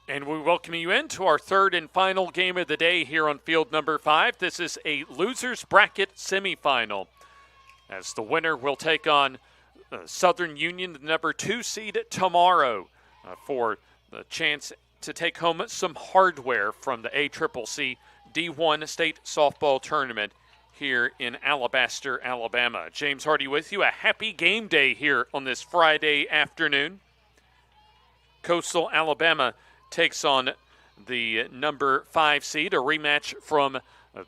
And we welcome you into our third and final game of the day here on field number 5. This is a loser's bracket semifinal, as the winner will take on Southern Union, the number 2 seed, tomorrow for the chance to take home some hardware from the ACCC D1 State Softball Tournament here in Alabaster, Alabama. James Hardy with you. A happy game day here on this Friday afternoon. Coastal Alabama takes on the number 5 seed, a rematch from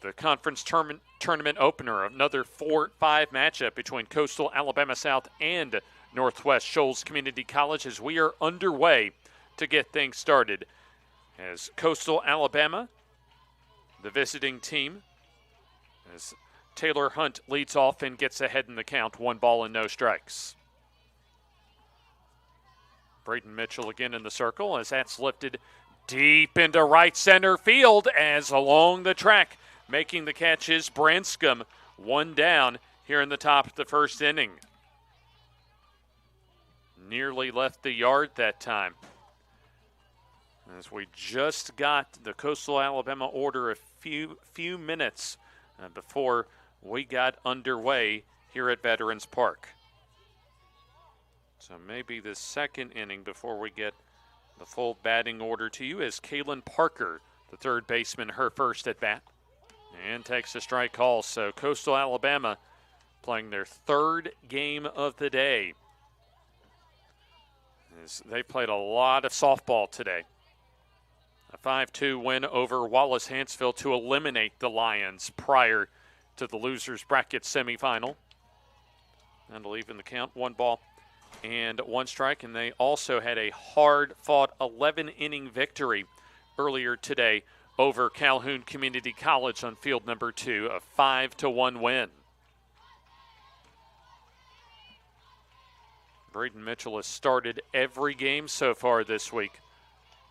the conference tournament opener, another 4-5 matchup between Coastal Alabama South and Northwest Shoals Community College as we are underway to get things started. As Coastal Alabama, the visiting team, as Taylor Hunt leads off and gets ahead in the count, 1 ball and no strikes. Braden Mitchell again in the circle as that's lifted deep into right center field, as along the track making the catch is Branscombe. 1 down here in the top of the first inning. Nearly left the yard that time, as we just got the Coastal Alabama order a few minutes before we got underway here at Veterans Park. So maybe the second inning before we get the full batting order to you, as Kaylin Parker, the third baseman, her first at bat, and takes a strike call. So Coastal Alabama playing their third game of the day, as they played a lot of softball today. A 5-2 win over Wallace Hansfield to eliminate the Lions prior to the losers bracket semifinal. That'll even the count, 1 ball and 1 strike, and they also had a hard-fought 11-inning victory earlier today over Calhoun Community College on field number 2, a 5-1 win. Braden Mitchell has started every game so far this week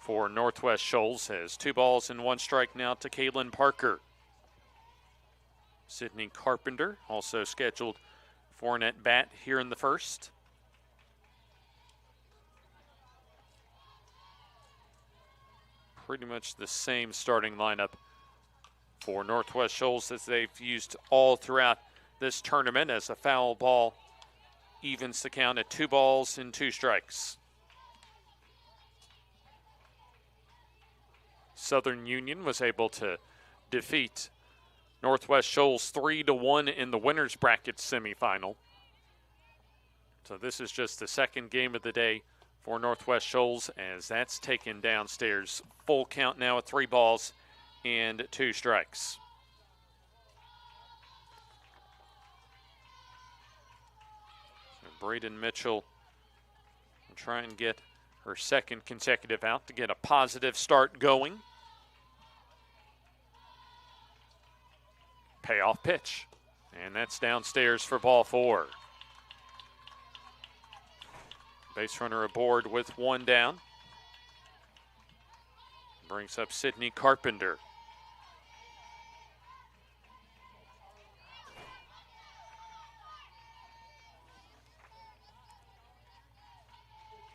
for Northwest Shoals, has 2 balls and 1 strike now to Kaylin Parker. Sydney Carpenter also scheduled for an at-bat here in the first. Pretty much the same starting lineup for Northwest Shoals as they've used all throughout this tournament, as a foul ball evens the count at 2 balls and 2 strikes. Southern Union was able to defeat Northwest Shoals 3-1 in the winners bracket semifinal. So this is just the second game of the day for Northwest Shoals, as that's taken downstairs. Full count now at 3 balls and 2 strikes. So Braden Mitchell will try and get her second consecutive out to get a positive start going. Payoff pitch, and that's downstairs for ball 4. Base runner aboard with 1 down. Brings up Sydney Carpenter.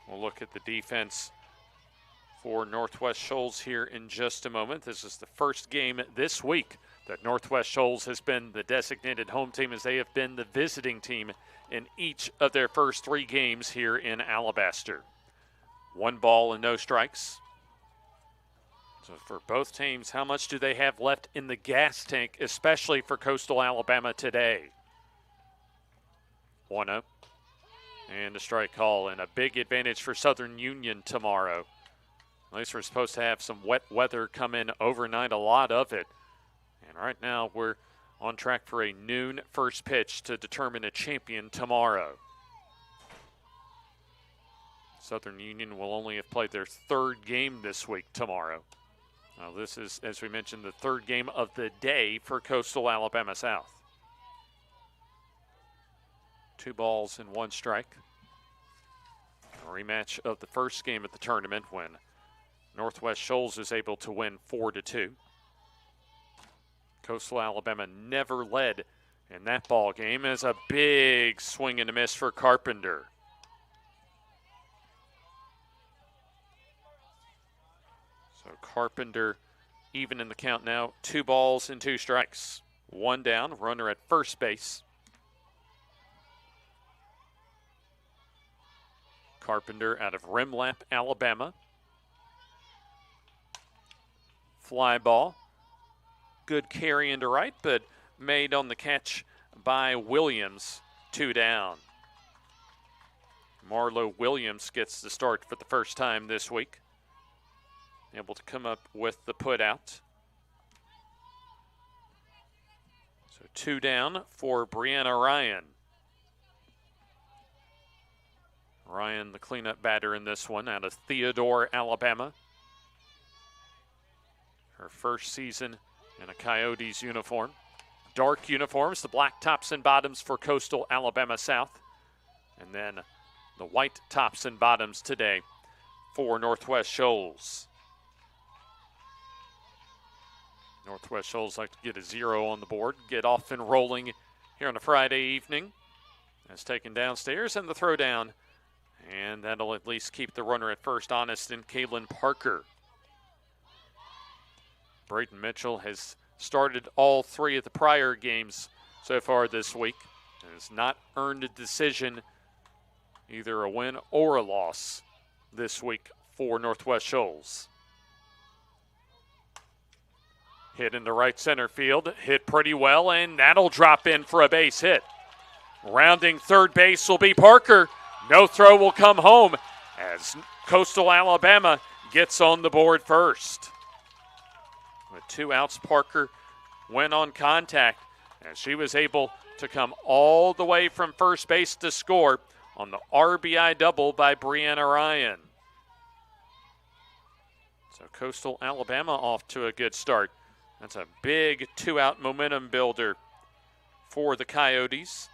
We'll look at the defense for Northwest Shoals here in just a moment. This is the first game this week that Northwest Shoals has been the designated home team, as they have been the visiting team in each of their first 3 games here in Alabaster. 1 ball and no strikes. So for both teams, how much do they have left in the gas tank, especially for Coastal Alabama today? 1-0 and a strike call, and a big advantage for Southern Union tomorrow. At least we're supposed to have some wet weather come in overnight, a lot of it. And right now we're on track for a noon first pitch to determine a champion tomorrow. Southern Union will only have played their 3rd game this week tomorrow. Now this is, as we mentioned, the 3rd game of the day for Coastal Alabama South. 2 balls and 1 strike. A rematch of the first game of the tournament when Northwest Shoals is able to win 4-2. Coastal Alabama never led in that ball game, as a big swing and a miss for Carpenter. So Carpenter even in the count now. 2 balls and 2 strikes. 1 down, runner at first base. Carpenter out of Rimlap, Alabama. Fly ball. Good carry into right, but made on the catch by Williams. 2 down. Marlo Williams gets the start for the first time this week. Able to come up with the put out. So 2 down for Brianna Ryan. Ryan, the cleanup batter in this one, out of Theodore, Alabama. Her first season in a Coyotes uniform. Dark uniforms, the black tops and bottoms for Coastal Alabama South. And then the white tops and bottoms today for Northwest Shoals. Northwest Shoals like to get a 0 on the board, get off and rolling here on a Friday evening. That's taken downstairs and the throw down. And that'll at least keep the runner at first honest in Kaylin Parker. Brayden Mitchell has started all 3 of the prior games so far this week and has not earned a decision, either a win or a loss this week for Northwest Shoals. Hit into right center field, hit pretty well, and that'll drop in for a base hit. Rounding third base will be Parker. No throw will come home as Coastal Alabama gets on the board first. With 2 outs, Parker went on contact as she was able to come all the way from first base to score on the RBI double by Brianna Ryan. So Coastal Alabama off to a good start. That's a big 2-out momentum builder for the Coyotes.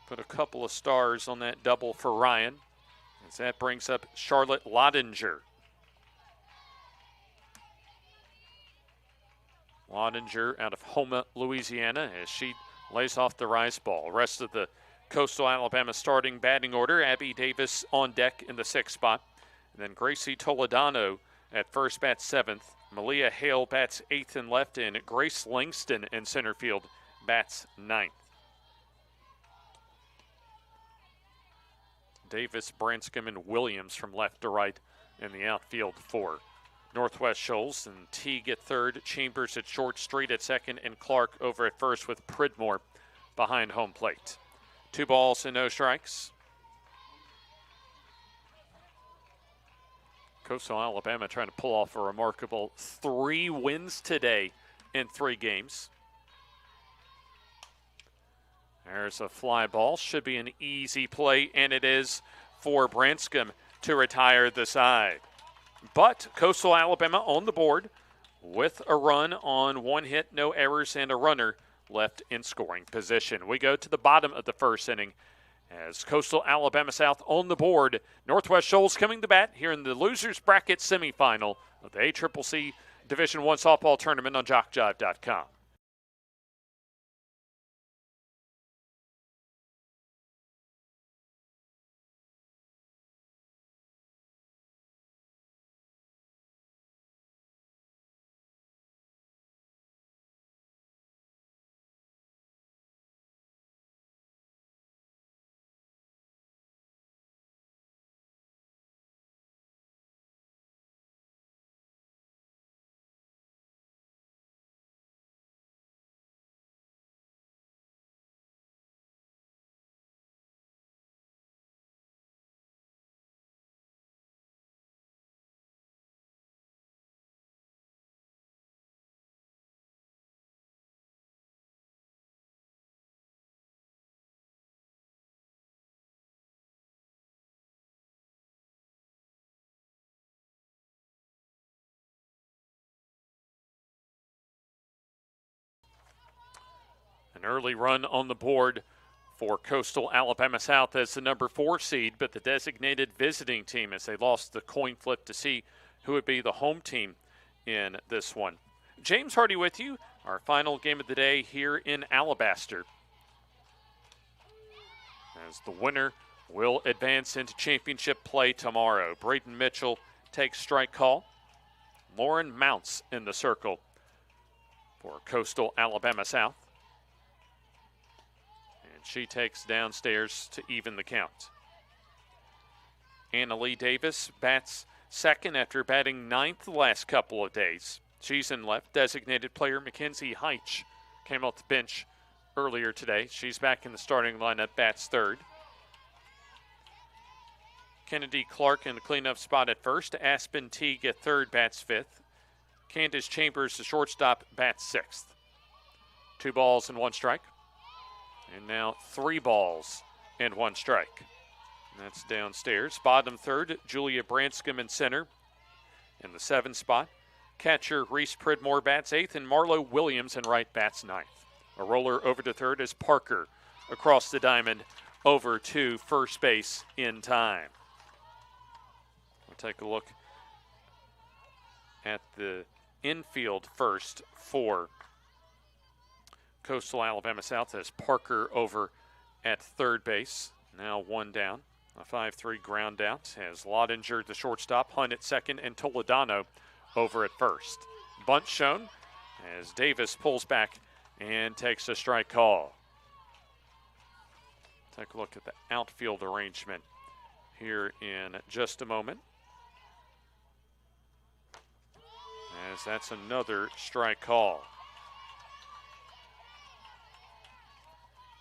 Put a couple of stars on that double for Ryan, as that brings up Charlotte Lottinger. Lottinger out of Houma, Louisiana, as she lays off the rise ball. Rest of the Coastal Alabama starting batting order, Abby Davis on deck in the 6th spot. And then Gracie Toledano at first bat 7th. Malia Hale bats 8th and left, and Grace Langston in center field bats 9th. Davis, Branscombe, and Williams from left to right in the outfield for Northwest Shoals. And Teague at third, Chambers at short, Street at second, and Clark over at first with Pridmore behind home plate. 2 balls and no strikes. Coastal Alabama trying to pull off a remarkable 3 wins today in 3 games. There's a fly ball. Should be an easy play, and it is for Branscombe to retire the side. But Coastal Alabama on the board with a run on 1 hit, no errors, and a runner left in scoring position. We go to the bottom of the first inning as Coastal Alabama South on the board. Northwest Shoals coming to bat here in the losers bracket semifinal of the ACCC Division I softball tournament on JockJive.com. An early run on the board for Coastal Alabama South as the number 4 seed, but the designated visiting team as they lost the coin flip to see who would be the home team in this one. James Hardy with you, our final game of the day here in Alabaster. As the winner will advance into championship play tomorrow. Brayden Mitchell takes strike call. Lauren Mounts in the circle for Coastal Alabama South. And she takes downstairs to even the count. Anna Lee Davis bats second after batting ninth the last couple of days. She's in left. Designated player Mackenzie Heitch came off the bench earlier today. She's back in the starting lineup, bats third. Kennedy Clark in the cleanup spot at first. Aspen Teague at third, bats fifth. Candace Chambers, the shortstop, bats sixth. 2 balls and 1 strike. And now 3 balls and 1 strike. And that's downstairs. Bottom third, Julia Branscombe in center. In the 7th spot, catcher Reese Pridmore bats 8th, and Marlo Williams in right bats 9th. A roller over to third is Parker across the diamond over to first base in time. We'll take a look at the infield first for Coastal Alabama South as Parker over at third base. Now 1 down. A 5-3 ground out as Lottinger, the shortstop, Hunt at second, and Toledano over at first. Bunt shown as Davis pulls back and takes a strike call. Take a look at the outfield arrangement here in just a moment. As that's another strike call.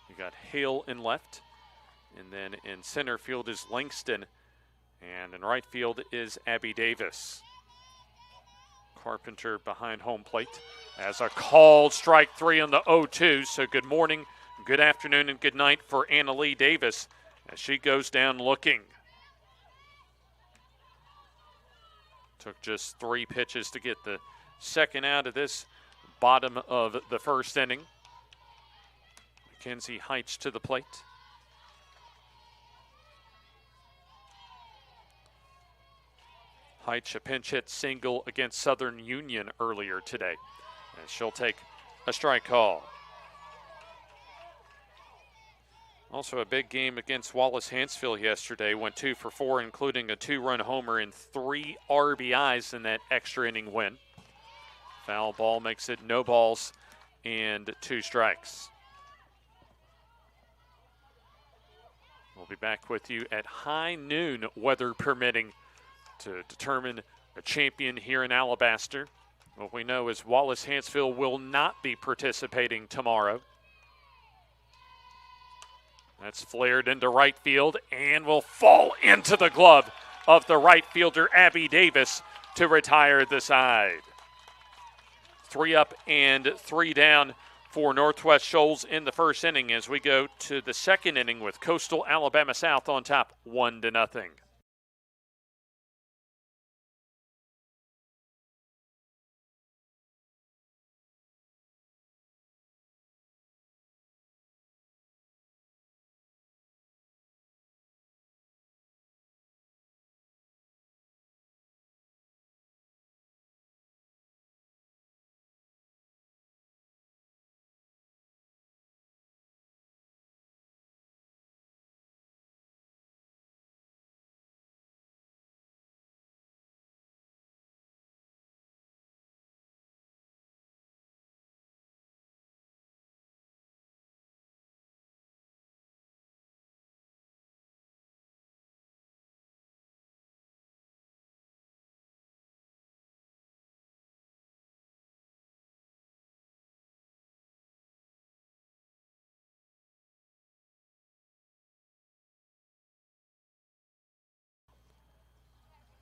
You got Hale in left. And then in center field is Langston. And in right field is Abby Davis. Carpenter behind home plate as a called strike 3 on the 0-2. So good morning, good afternoon, and good night for Anna Lee Davis as she goes down looking. Took just 3 pitches to get the second out of this bottom of the first inning. Mackenzie Heitch to the plate. Heitch a pinch hit single against Southern Union earlier today. And she'll take a strike call. Also a big game against Wallace-Hansfield yesterday. Went 2 for 4, including a 2-run homer and 3 RBIs in that extra inning win. Foul ball makes it no balls and 2 strikes. We'll be back with you at high noon, weather permitting, to determine a champion here in Alabaster. What we know is Wallace-Hansfield will not be participating tomorrow. That's flared into right field and will fall into the glove of the right fielder, Abby Davis, to retire the side. 3 up and 3 down for Northwest Shoals in the first inning as we go to the second inning with Coastal Alabama South on top 1-0.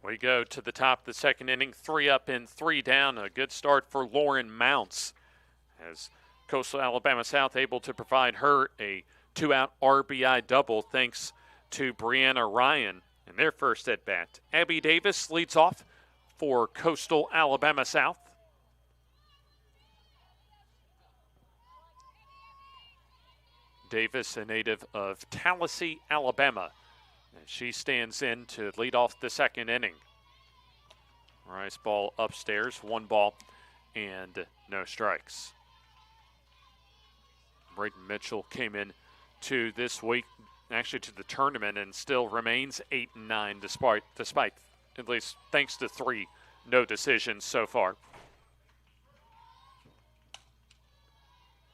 We go to the top of the second inning, 3 up and 3 down. A good start for Lauren Mounts as Coastal Alabama South able to provide her a 2-out RBI double thanks to Brianna Ryan in their first at bat. Abby Davis leads off for Coastal Alabama South. Davis, a native of Tallahassee, Alabama. She stands in to lead off the second inning. Rice ball upstairs, 1 ball and no strikes. Braden Mitchell came in to this week, actually to the tournament, and still remains 8-9 despite at least thanks to 3 no decisions so far.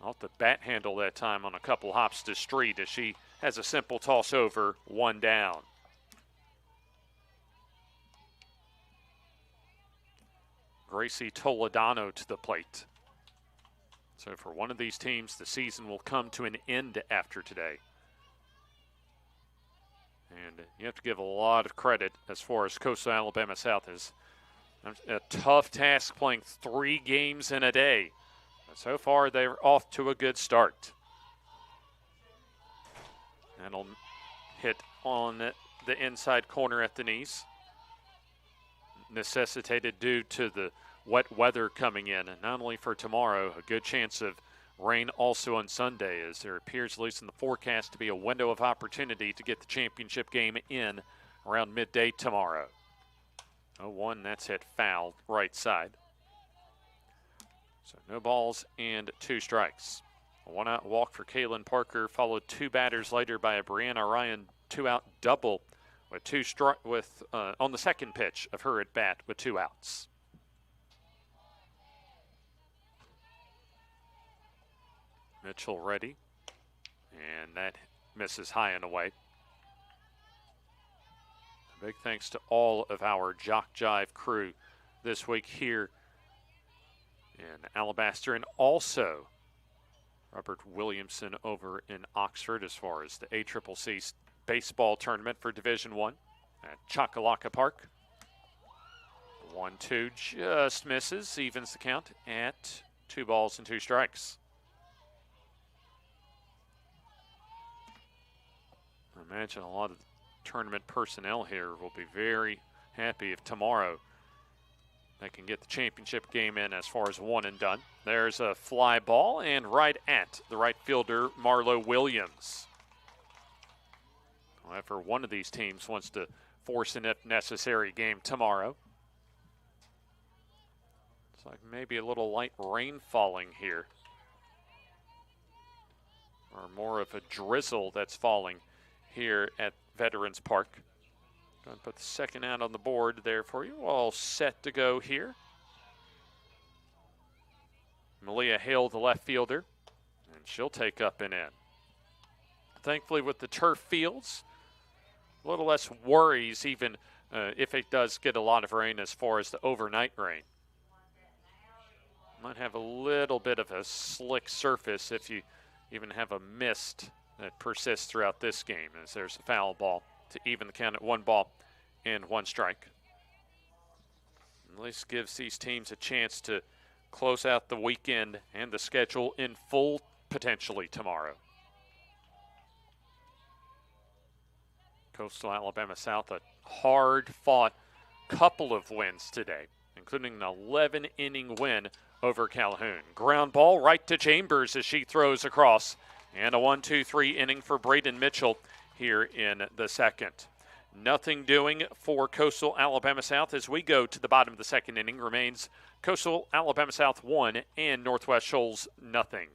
Off the bat handle that time on a couple hops to street as she has a simple toss over, 1 down. Gracie Toledano to the plate. So for one of these teams, the season will come to an end after today. And you have to give a lot of credit as far as Coastal Alabama South is. A tough task playing 3 games in a day. So far, they're off to a good start. That'll hit on the inside corner at the knees. Necessitated due to the wet weather coming in. And not only for tomorrow, a good chance of rain also on Sunday, as there appears, at least in the forecast, to be a window of opportunity to get the championship game in around midday tomorrow. 0-1, that's hit foul, right side. So no balls and 2 strikes. A 1-out walk for Kaylin Parker, followed 2 batters later by a Brianna Ryan 2-out double with on the second pitch of her at bat with 2 outs. Mitchell ready, and that misses high and away. A big thanks to all of our JockJive crew this week here in Alabaster, and also Robert Williamson over in Oxford as far as the ACCC baseball tournament for Division I at Choccolocco Park. 1-2 just misses, evens the count at 2 balls and 2 strikes. I imagine a lot of the tournament personnel here will be very happy if tomorrow they can get the championship game in as far as 1 and done. There's a fly ball and right at the right fielder, Marlo Williams. However, one of these teams wants to force an if necessary game tomorrow. It's like maybe a little light rain falling here, or more of a drizzle that's falling here at Veterans Park. Going to put the second out on the board there for you. All set to go here. Malia Hale, the left fielder, and she'll take up and in. Thankfully, with the turf fields, a little less worries even if it does get a lot of rain as far as the overnight rain. Might have a little bit of a slick surface if you even have a mist that persists throughout this game, as there's a foul ball to even the count at 1 ball and 1 strike. At least gives these teams a chance to close out the weekend and the schedule in full potentially tomorrow. Coastal Alabama South, a hard-fought couple of wins today, including an 11-inning win over Calhoun. Ground ball right to Chambers as she throws across, and a 1-2-3 inning for Braden Mitchell here in the second. Nothing doing for Coastal Alabama South as we go to the bottom of the second inning. Remains Coastal Alabama South 1 and Northwest Shoals nothing.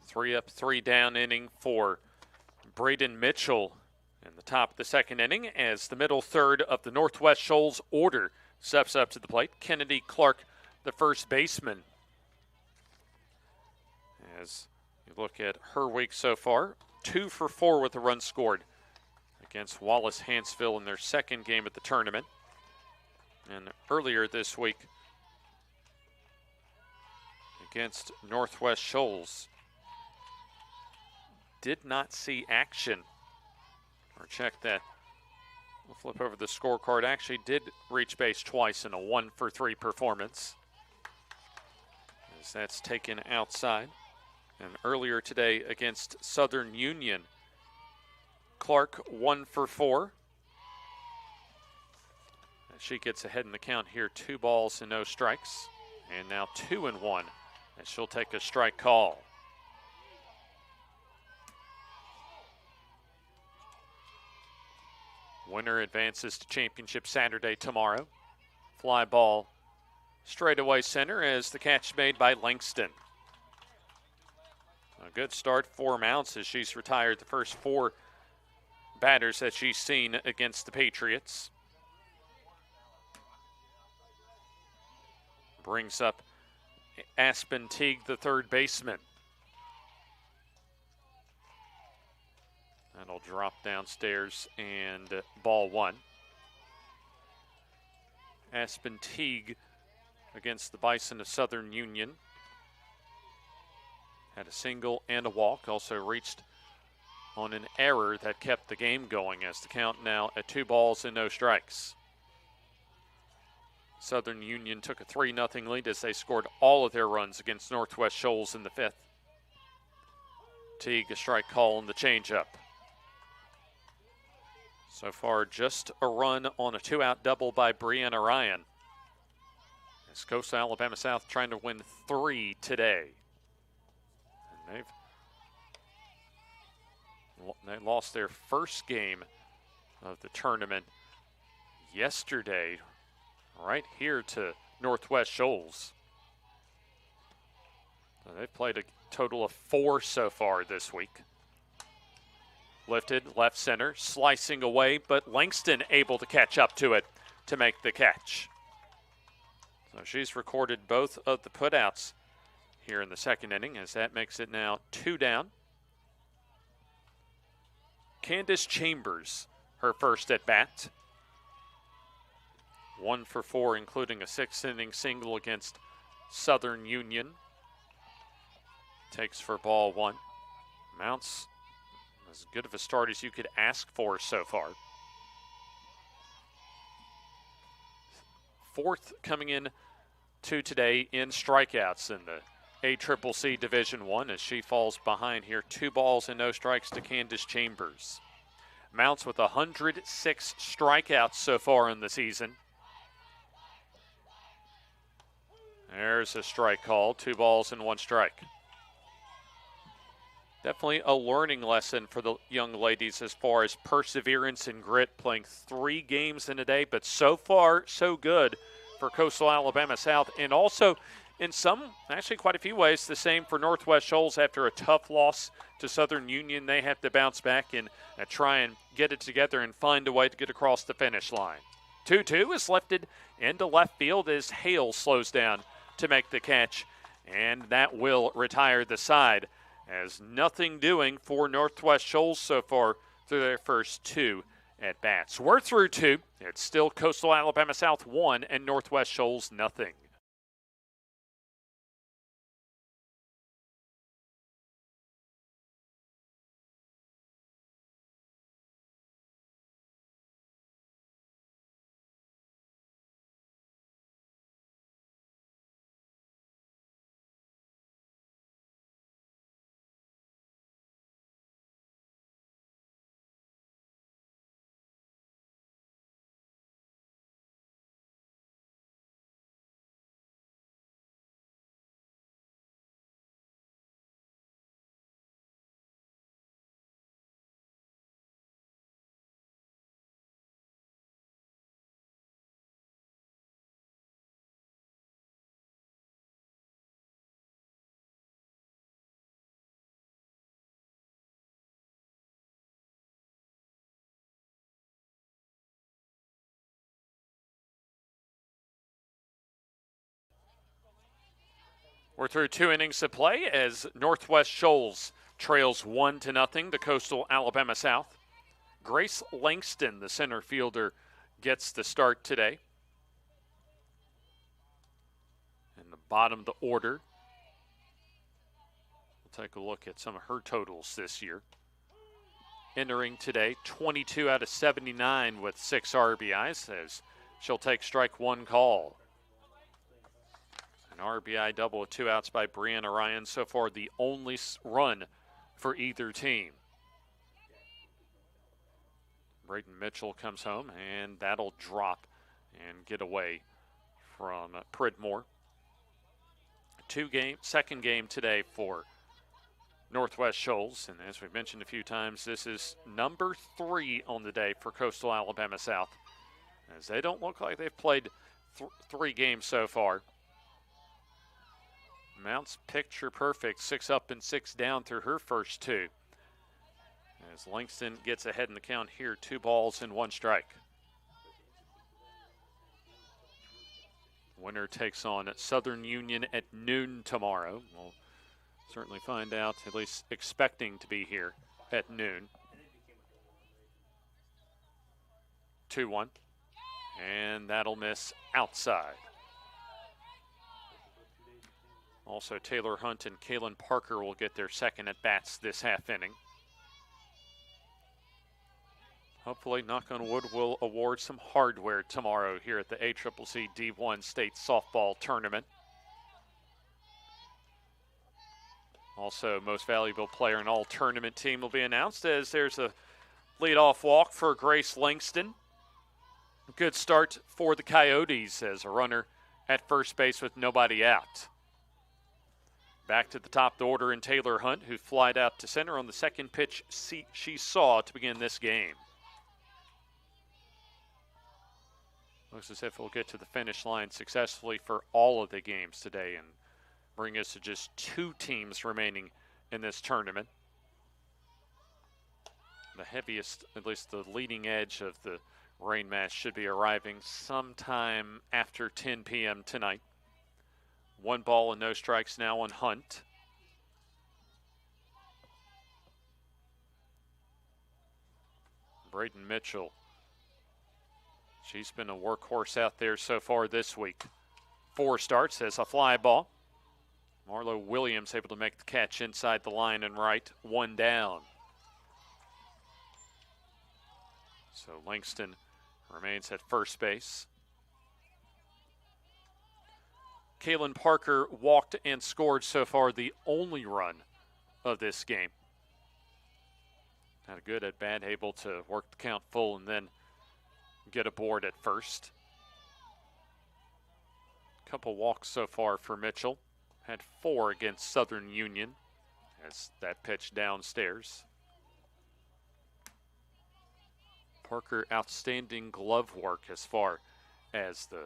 Three up, 3 down inning for Braden Mitchell in the top of the second inning as the middle third of the Northwest Shoals order steps up to the plate. Kennedy Clark, the first baseman. As you look at her week so far, 2 for 4 with a run scored against Wallace Hansville in their second game at the tournament. And earlier this week against Northwest Shoals, did not see action. Or check that. We'll flip over the scorecard. Actually did reach base twice in a 1-for-3 performance, as that's taken outside. And earlier today against Southern Union, Clark 1-for-4. She gets ahead in the count here, 2 balls and no strikes. And now 2-1, and she'll take a strike call. Winner advances to championship Saturday tomorrow. Fly ball straightaway center as the catch made by Langston. A good start for Mounts as she's retired the first 4 batters that she's seen against the Patriots. Brings up Aspen Teague, the third baseman. That'll drop downstairs and ball 1. Aspen Teague against the Bison of Southern Union had a single and a walk, also reached on an error that kept the game going, as the count now at 2 balls and no strikes. Southern Union took a 3-0 lead as they scored all of their runs against Northwest Shoals in the 5th. Teague, a strike call on the changeup. So far, just a run on a 2-out double by Brianna Ryan, as Coastal Alabama South trying to win 3 today. And they lost their first game of the tournament yesterday, right here to Northwest Shoals. So they've played a total of 4 so far this week. Lifted left center, slicing away, but Langston able to catch up to it to make the catch. So she's recorded both of the putouts here in the second inning, as that makes it now 2 down. Candace Chambers, her first at bat. 1-for-4, including a 6th inning single against Southern Union. Takes for ball 1. Mounts as good of a start as you could ask for so far. 4th coming in to today in strikeouts in the ACCC Division I, as she falls behind here. 2 balls and no strikes to Candace Chambers. Mounts with 106 strikeouts so far in the season. There's a strike call, 2 balls and 1 strike. Definitely a learning lesson for the young ladies as far as perseverance and grit, playing 3 games in a day, but so far, so good for Coastal Alabama South. And also, in some, actually quite a few ways, the same for Northwest Shoals. After a tough loss to Southern Union, they have to bounce back and try and get it together and find a way to get across the finish line. 2-2 is lifted into left field as Hale slows down to make the catch, and that will retire the side, as nothing doing for Northwest Shoals so far through their first 2 at-bats. We're through 2. It's still Coastal Alabama South 1 and Northwest Shoals nothing. We're through 2 innings of play as Northwest Shoals trails 1-0 to Coastal Alabama South. Grace Langston, the center fielder, gets the start today. bottom of the order. We'll take a look at some of her totals this year. Entering today, 22 out of 79 with 6 RBIs, as she'll take strike one call. An RBI double with 2 outs by Brianna Ryan. So far, the only run for either team. Brayden Mitchell comes home, and that'll drop and get away from Pridmore. Second game today for Northwest Shoals, and as we've mentioned a few times, this is number 3 on the day for Coastal Alabama South, as they don't look like they've played 3 games so far. Mount's picture perfect, 6 up and 6 down through her first 2. As Langston gets ahead in the count here, 2 balls and 1 strike. Winner takes on Southern Union at noon tomorrow. We'll certainly find out, at least expecting to be here at noon. 2-1, and that'll miss outside. Also, Taylor Hunt and Kaylin Parker will get their second at-bats this half inning. Hopefully, knock on wood, we'll award some hardware tomorrow here at the ACCC D1 State Softball Tournament. Also, most valuable player in all tournament team will be announced, as there's a leadoff walk for Grace Langston. Good start for the Coyotes as a runner at first base with nobody out. Back to the top of the order in Taylor Hunt, who flied out to center on the second pitch she saw to begin this game. Looks as if we'll get to the finish line successfully for all of the games today and bring us to just 2 teams remaining in this tournament. The heaviest, at least the leading edge of the rain mass, should be arriving sometime after 10 p.m. tonight. 1 ball and no strikes now on Hunt. Brayden Mitchell. She's been a workhorse out there so far this week. 4 starts as a fly ball. Marlo Williams able to make the catch inside the line and right. 1 down. So Langston remains at first base. Kaylin Parker walked and scored so far the only run of this game. Had a good at bat, able to work the count full and then get aboard at first. Couple walks so far for Mitchell. Had 4 against Southern Union as that pitch downstairs. Parker, outstanding glove work as far as the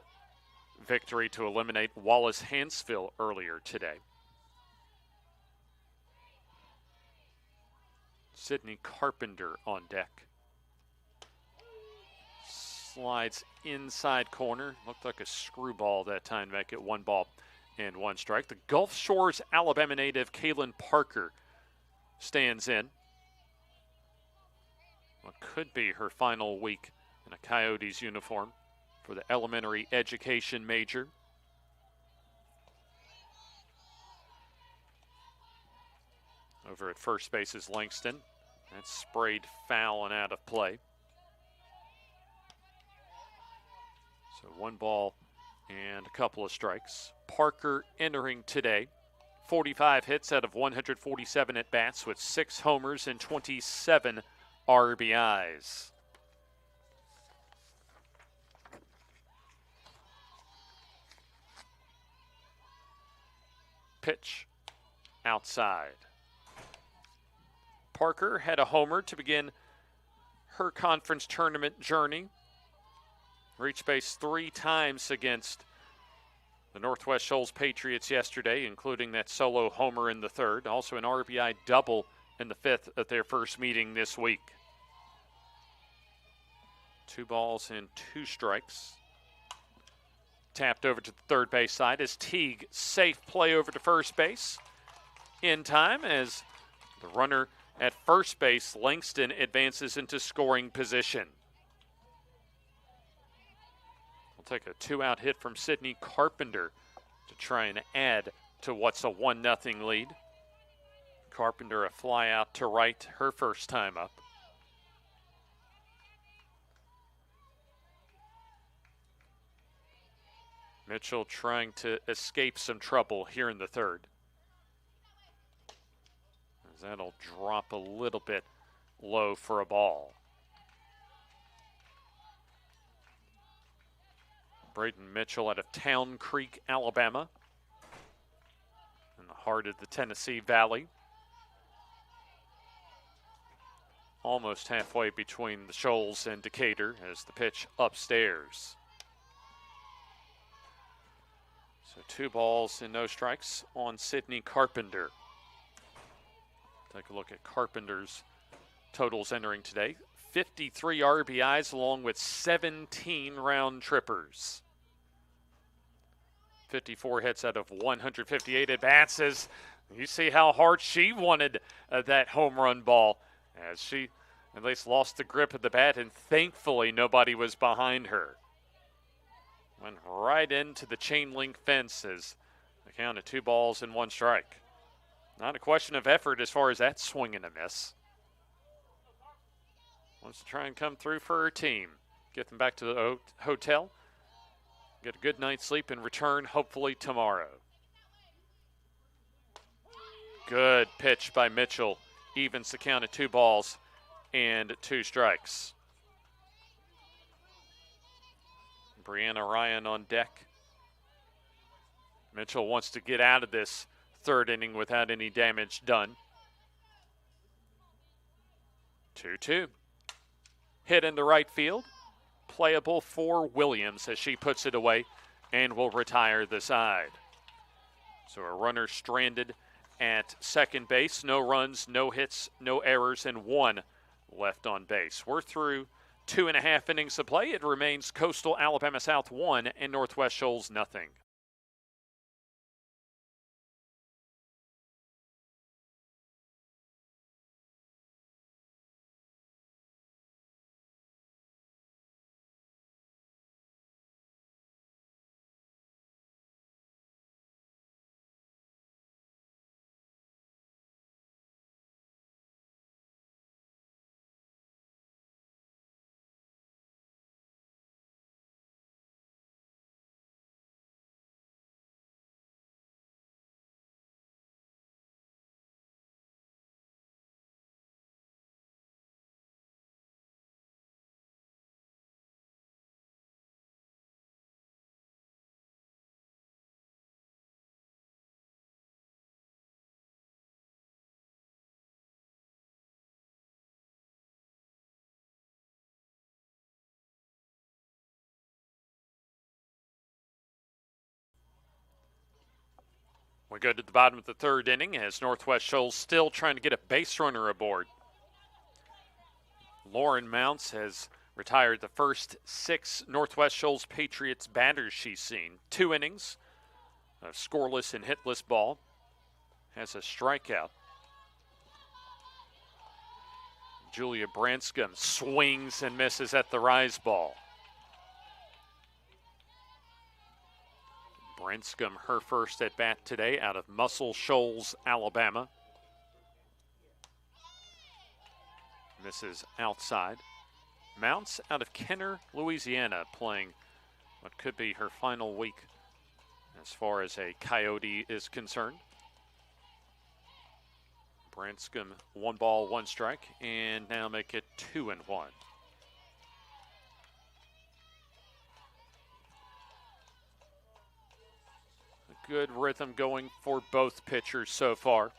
victory to eliminate Wallace Hansville earlier today. Sydney Carpenter on deck. Slides inside corner. Looked like a screwball that time to make it 1 ball and 1 strike. The Gulf Shores, Alabama native Kaylin Parker stands in. What could be her final week in a Coyotes uniform for the elementary education major. Over at first base is Langston. That's sprayed foul and out of play. So 1 ball and a couple of strikes. Parker entering today. 45 hits out of 147 at-bats with 6 homers and 27 RBIs. Pitch outside. Parker had a homer to begin her conference tournament journey. Reached base 3 times against the Northwest Shoals Patriots yesterday, including that solo homer in the 3rd. Also an RBI double in the 5th at their first meeting this week. 2 balls and 2 strikes. Tapped over to the third base side as Teague, safe play over to first base. In time as the runner at first base, Langston, advances into scoring position. We'll take a 2-out hit from Sydney Carpenter to try and add to what's a 1-0 lead. Carpenter a fly out to right, her first time up. Mitchell trying to escape some trouble here in the third. As that'll drop a little bit low for a ball. Braden Mitchell out of Town Creek, Alabama, in the heart of the Tennessee Valley. Almost halfway between the Shoals and Decatur as the pitch upstairs. So 2 balls and no strikes on Sydney Carpenter. Take a look at Carpenter's totals entering today. 53 RBIs along with 17 round trippers. 54 hits out of 158 at-bats as you see how hard she wanted that home run ball as she at least lost the grip of the bat, and thankfully nobody was behind her. Went right into the chain link fence as the count of 2 balls and 1 strike. Not a question of effort as far as that swing and a miss. Wants to try and come through for her team. Get them back to the hotel. Get a good night's sleep and return hopefully tomorrow. Good pitch by Mitchell. Evens the count of 2 balls and 2 strikes. Brianna Ryan on deck. Mitchell wants to get out of this third inning without any damage done. 2-2. Hit into right field. Playable for Williams as she puts it away and will retire the side. So a runner stranded at second base. No runs, no hits, no errors, and 1 left on base. We're through 2.5 innings of play. It remains Coastal Alabama South 1 and Northwest Shoals 0. We go to the bottom of the third inning as Northwest Shoals still trying to get a base runner aboard. Lauren Mounts has retired the first 6 Northwest Shoals Patriots batters she's seen. 2 innings of scoreless and hitless ball. Has a strikeout. Julia Branscombe swings and misses at the rise ball. Branscombe, her first at bat today out of Muscle Shoals, Alabama. Misses outside. Mounts out of Kenner, Louisiana, playing what could be her final week as far as a Coyote is concerned. Branscombe 1 ball, 1 strike, and now make it 2-1. Good rhythm going for both pitchers so far.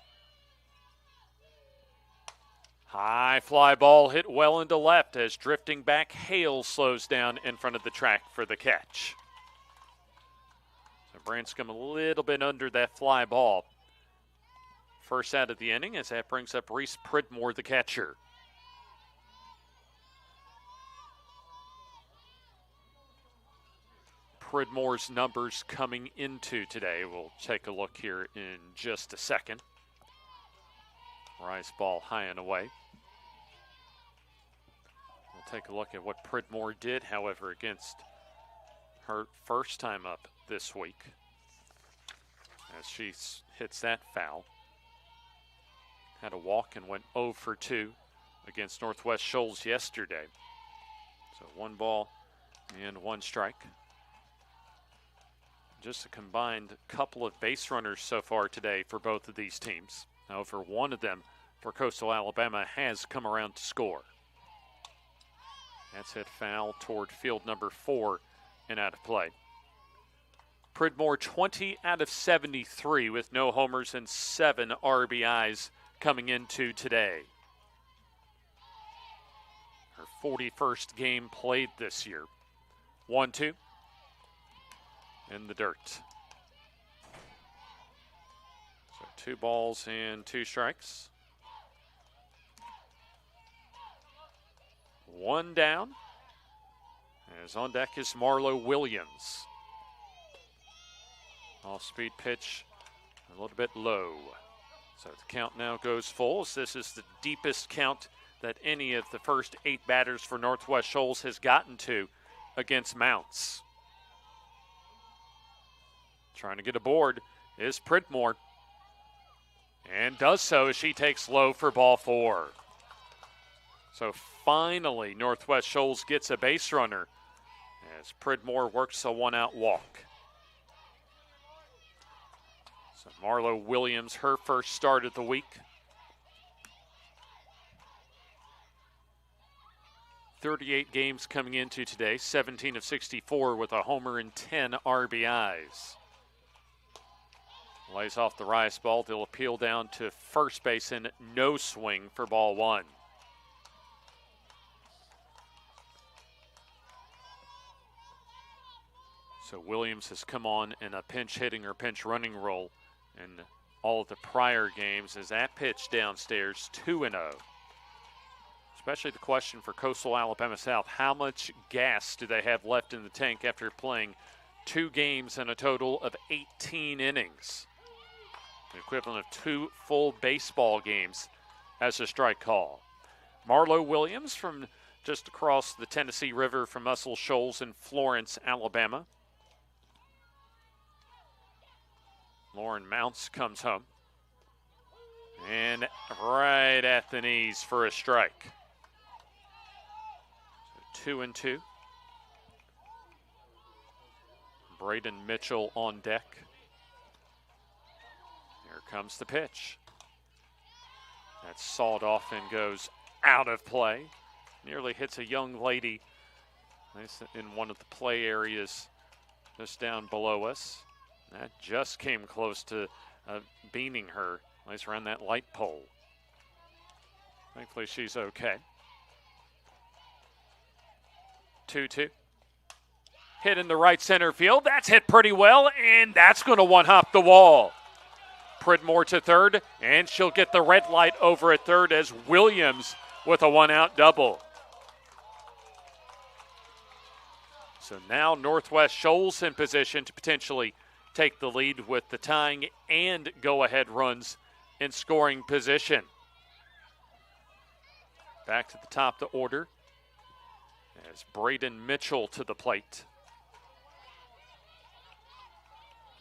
High fly ball hit well into left as drifting back Hale slows down in front of the track for the catch. So Branscombe a little bit under that fly ball. First out of the inning as that brings up Reese Pridmore, the catcher. Pridmore's numbers coming into today. We'll take a look here in just a second. Rise ball high and away. We'll take a look at what Pridmore did, however, against her first time up this week. as she hits that foul. Had a walk and went 0 for 2 against Northwest Shoals yesterday. So 1 ball and 1 strike. Just a combined couple of base runners so far today for both of these teams. However, one of them for Coastal Alabama has come around to score. That's hit foul toward field number 4 and out of play. Pridmore 20 out of 73 with no homers and 7 RBIs coming into today. Her 41st game played this year. 1-2. In the dirt. So 2 balls and 2 strikes. 1 down. As on deck is Marlo Williams. Off-speed pitch a little bit low. So the count now goes full. So this is the deepest count that any of the first 8 batters for Northwest Shoals has gotten to against Mounts. Trying to get aboard is Pridmore. And does so as she takes low for ball 4. So finally, Northwest Shoals gets a base runner as Pridmore works a 1-out walk. So Marlo Williams, her first start of the week. 38 games coming into today, 17 of 64 with a homer and 10 RBIs. Lays off the rise ball. They'll appeal down to first base and no swing for ball 1. So Williams has come on in a pinch hitting or pinch running role in all of the prior games as that pitch downstairs 2-0. Especially the question for Coastal Alabama South, how much gas do they have left in the tank after playing 2 games and a total of 18 innings? The equivalent of 2 full baseball games as a strike call. Marlo Williams from just across the Tennessee River from Muscle Shoals in Florence, Alabama. Lauren Mounts comes home. And right at the knees for a strike. So 2-2. Braden Mitchell on deck. Here comes the pitch. That's sawed off and goes out of play. Nearly hits a young lady in one of the play areas just down below us. That just came close to beaning her, at least around that light pole. Thankfully she's okay. 2-2. Hit in the right center field. That's hit pretty well, and that's going to one-hop the wall. Pridmore to third, and she'll get the red light over at third as Williams with a 1-out double. So now Northwest Shoals in position to potentially take the lead with the tying and go-ahead runs in scoring position. Back to the top of the order as Braden Mitchell to the plate.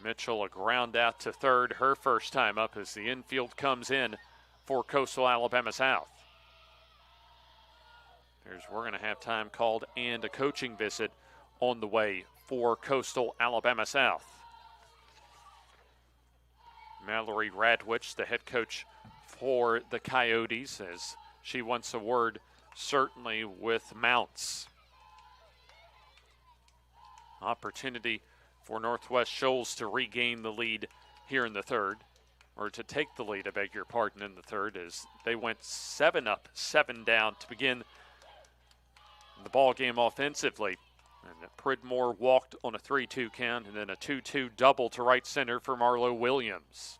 Mitchell a ground out to third, her first time up as the infield comes in for Coastal Alabama South. We're going to have time called and a coaching visit on the way for Coastal Alabama South. Mallory Radwich, the head coach for the Coyotes, as she wants a word certainly with Mounts. Opportunity for Northwest Shoals to regain the lead here in the third, or to take the lead, I beg your pardon, in the third, as they went 7 up, 7 down to begin the ball game offensively. And Pridmore walked on a 3-2 count, and then a 2-2 double to right center for Marlo Williams.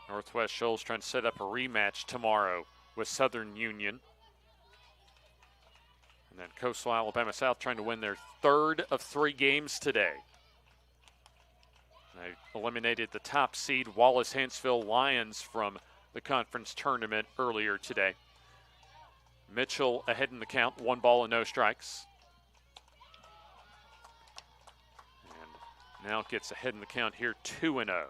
Northwest Shoals trying to set up a rematch tomorrow with Southern Union. And then Coastal Alabama South trying to win their 3rd of 3 games today. They eliminated the top seed Wallace-Hanceville Lions from the conference tournament earlier today. Mitchell ahead in the count, 1 ball and no strikes. And Now gets ahead in the count here, 2-0.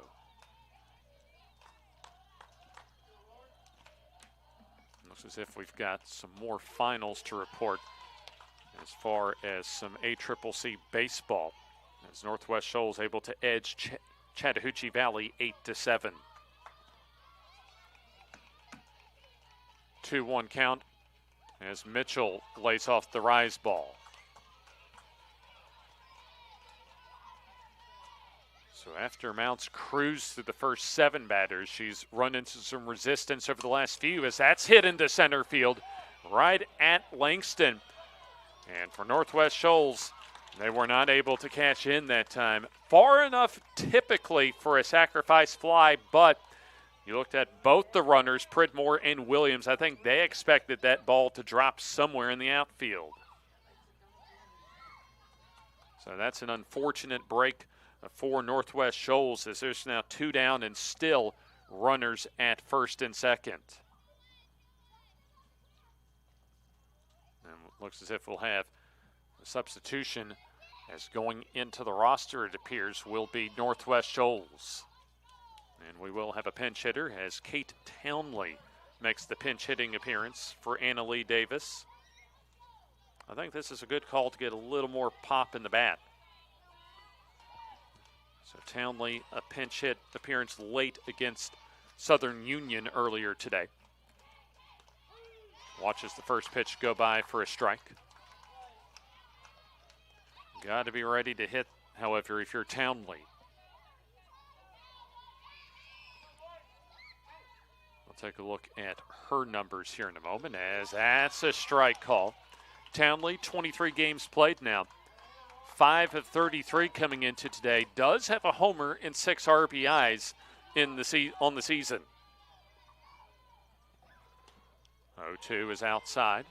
Looks as if we've got some more finals to report as far as some ACCC baseball, as Northwest Shoals able to edge Chattahoochee Valley 8-7. 2-1 count as Mitchell lays off the rise ball. So after Mounts cruised through the first 7 batters, she's run into some resistance over the last few as that's hit into center field right at Langston. And for Northwest Shoals, they were not able to cash in that time. Far enough typically for a sacrifice fly, but you looked at both the runners, Pridmore and Williams. I think they expected that ball to drop somewhere in the outfield. So that's an unfortunate break for Northwest Shoals, as there's now 2 down and still runners at first and second. And it looks as if we'll have a substitution, as going into the roster, it appears, will be Northwest Shoals. And we will have a pinch hitter as Kate Townley makes the pinch hitting appearance for Anna Lee Davis. I think this is a good call to get a little more pop in the bat. So Townley, a pinch hit appearance late against Southern Union earlier today. Watches the first pitch go by for a strike. Got to be ready to hit, however, if you're Townley. We'll take a look at her numbers here in a moment, as that's a strike call. Townley, 23 games played now. 5 of 33 coming into today. Does have a homer and 6 RBIs on the season. 0-2 is outside.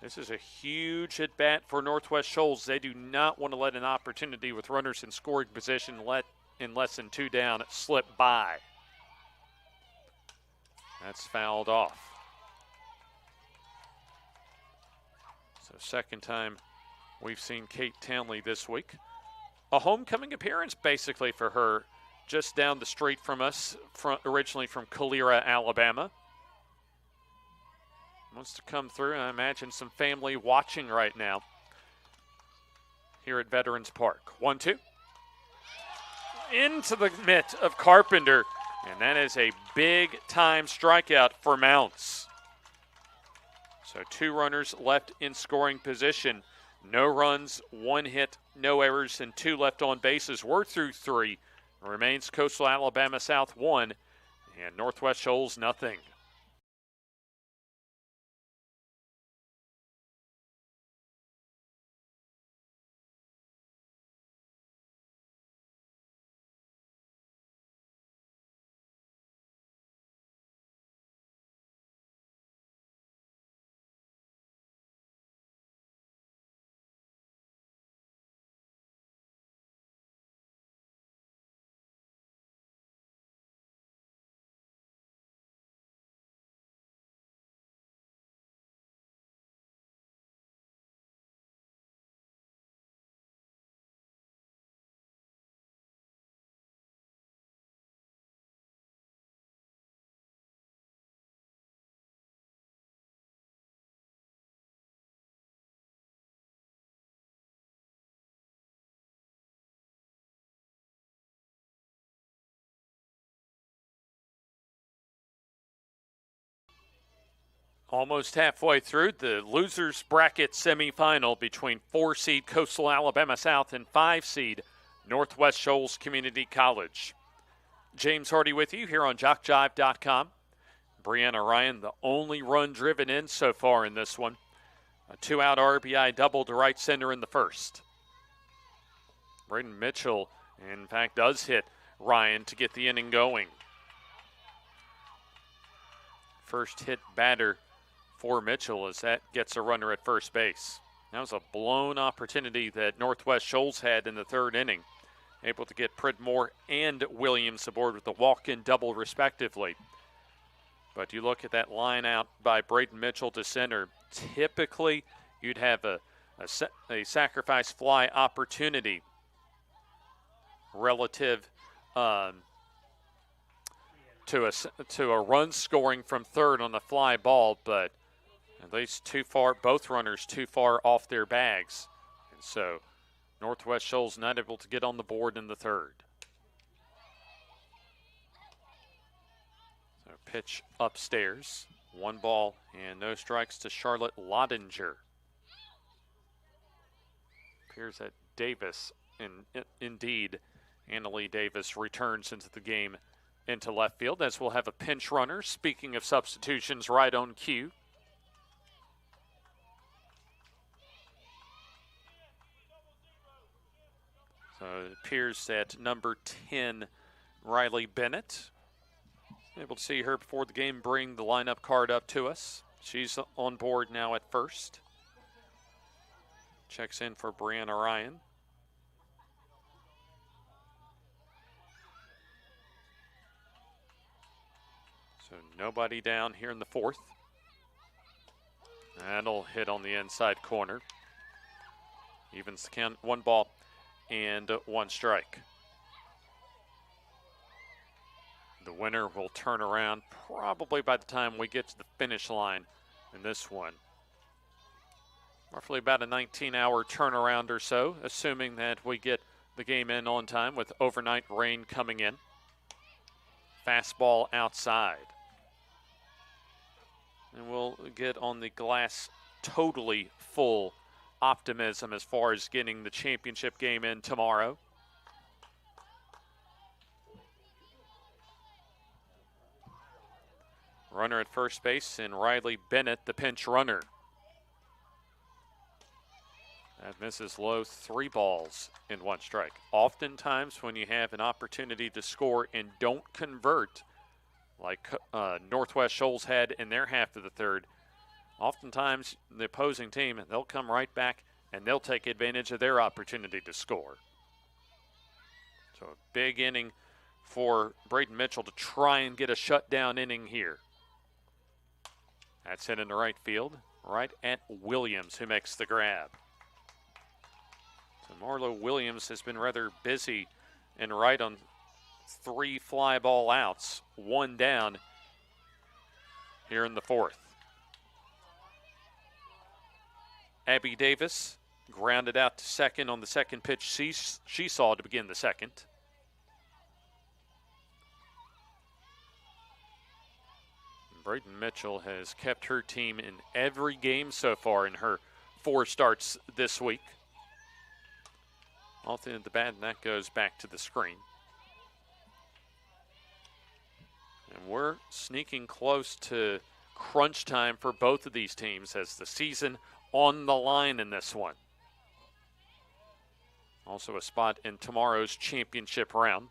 This is a huge at-bat for Northwest Shoals. They do not want to let an opportunity with runners in scoring position in less than 2 down slip by. That's fouled off. So second time we've seen Kate Townley this week. A homecoming appearance basically for her, just down the street from us, originally from Calera, Alabama. Wants to come through, and I imagine some family watching right now here at Veterans Park. 1-2. Into the mitt of Carpenter, and that is a big-time strikeout for Mounts. So 2 runners left in scoring position. No runs, 1 hit, no errors, and 2 left on bases. We're through 3. Remains Coastal Alabama South 1 and Northwest Shoals nothing. Almost halfway through the losers bracket semifinal between 4-seed Coastal Alabama South and 5-seed Northwest Shoals Community College. James Hardy with you here on JockJive.com. Brianna Ryan, the only run driven in so far in this one. A 2-out RBI double to right center in the first. Braden Mitchell, in fact, does hit Ryan to get the inning going. First hit batter for Mitchell as that gets a runner at first base. That was a blown opportunity that Northwest Shoals had in the 3rd inning. Able to get Pridmore and Williams aboard with the walk-in double respectively. But you look at that line out by Braden Mitchell to center. Typically, you'd have a a sacrifice fly opportunity relative to a run scoring from third on the fly ball, but at least too far, both runners too far off their bags. And so Northwest Shoals not able to get on the board in the third. So pitch upstairs. 1 ball and no strikes to Charlotte Lottinger. Appears that Davis, indeed, Annalie Davis returns into the game into left field, as we'll have a pinch runner. Speaking of substitutions, right on cue. So it appears that number 10, Riley Bennett, able to see her before the game bring the lineup card up to us. She's on board now at first. Checks in for Brianna Ryan. So nobody down here in the fourth. That'll hit on the inside corner. Evens the count, 1 ball and 1 strike. The winner will turn around probably by the time we get to the finish line in this one. Roughly about a 19-hour turnaround or so, assuming that we get the game in on time with overnight rain coming in. Fastball outside. And we'll get on the glass totally full optimism as far as getting the championship game in tomorrow. Runner at first base and Riley Bennett, the pinch runner. That misses low, 3 balls and 1 strike. Oftentimes when you have an opportunity to score and don't convert, like Northwest Shoals had in their half of the third, oftentimes the opposing team, they'll come right back and they'll take advantage of their opportunity to score. So a big inning for Braden Mitchell to try and get a shutdown inning here. That's hit into right field, right at Williams, who makes the grab. So Marlo Williams has been rather busy in right on 3 fly ball outs, 1 down here in the fourth. Abby Davis grounded out to second on the second pitch she saw to begin the second. Braden Mitchell has kept her team in every game so far in her 4 starts this week. Off the end of the bat, and that goes back to the screen. And we're sneaking close to crunch time for both of these teams as the season on the line in this one. Also a spot in tomorrow's championship round.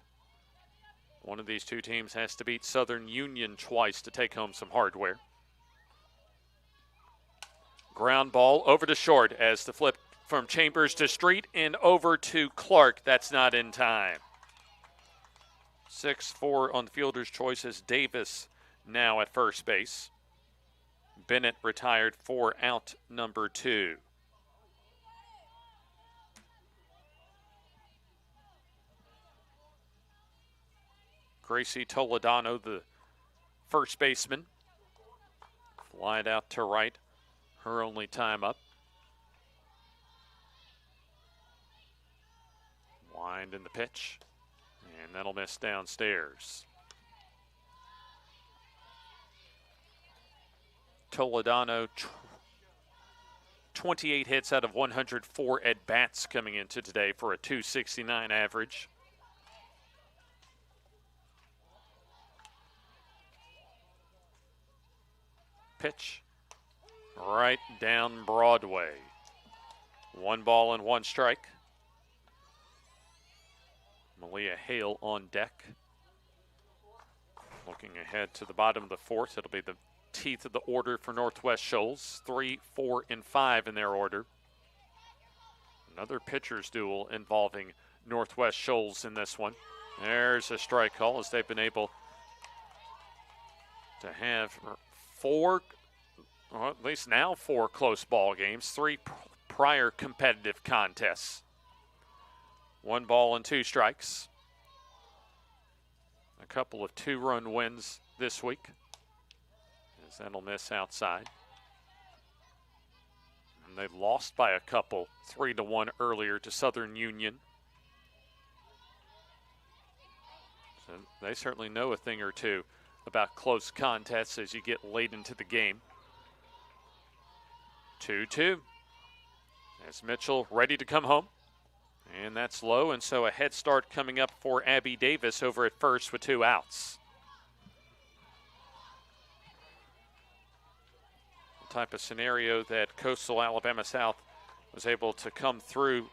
One of these 2 teams has to beat Southern Union twice to take home some hardware. Ground ball over to short as the flip from Chambers to Street and over to Clark. That's not in time. 6-4 on the fielder's choice as Davis now at first base. Bennett retired for out number 2. Gracie Toledano, the first baseman, flied out to right, her only time up. Wind in the pitch, and that'll miss downstairs. Toledano, 28 hits out of 104 at-bats coming into today for a .269 average. Pitch right down Broadway. 1 ball and 1 strike. Malia Hale on deck. Looking ahead to the bottom of the fourth, it'll be the teeth of the order for Northwest Shoals. 3, 4, and 5 in their order. Another pitcher's duel involving Northwest Shoals in this one. There's a strike call as they've been able to have 4, or at least now 4 close ball games, 3 prior competitive contests. 1 ball and 2 strikes. A couple of 2-run wins this week, as that'll miss outside. And they lost by a couple, 3-1 earlier to Southern Union. So they certainly know a thing or two about close contests as you get late into the game. 2-2. As Mitchell ready to come home. And that's low, and so a head start coming up for Abby Davis over at first with 2 outs. The type of scenario that Coastal Alabama South was able to come through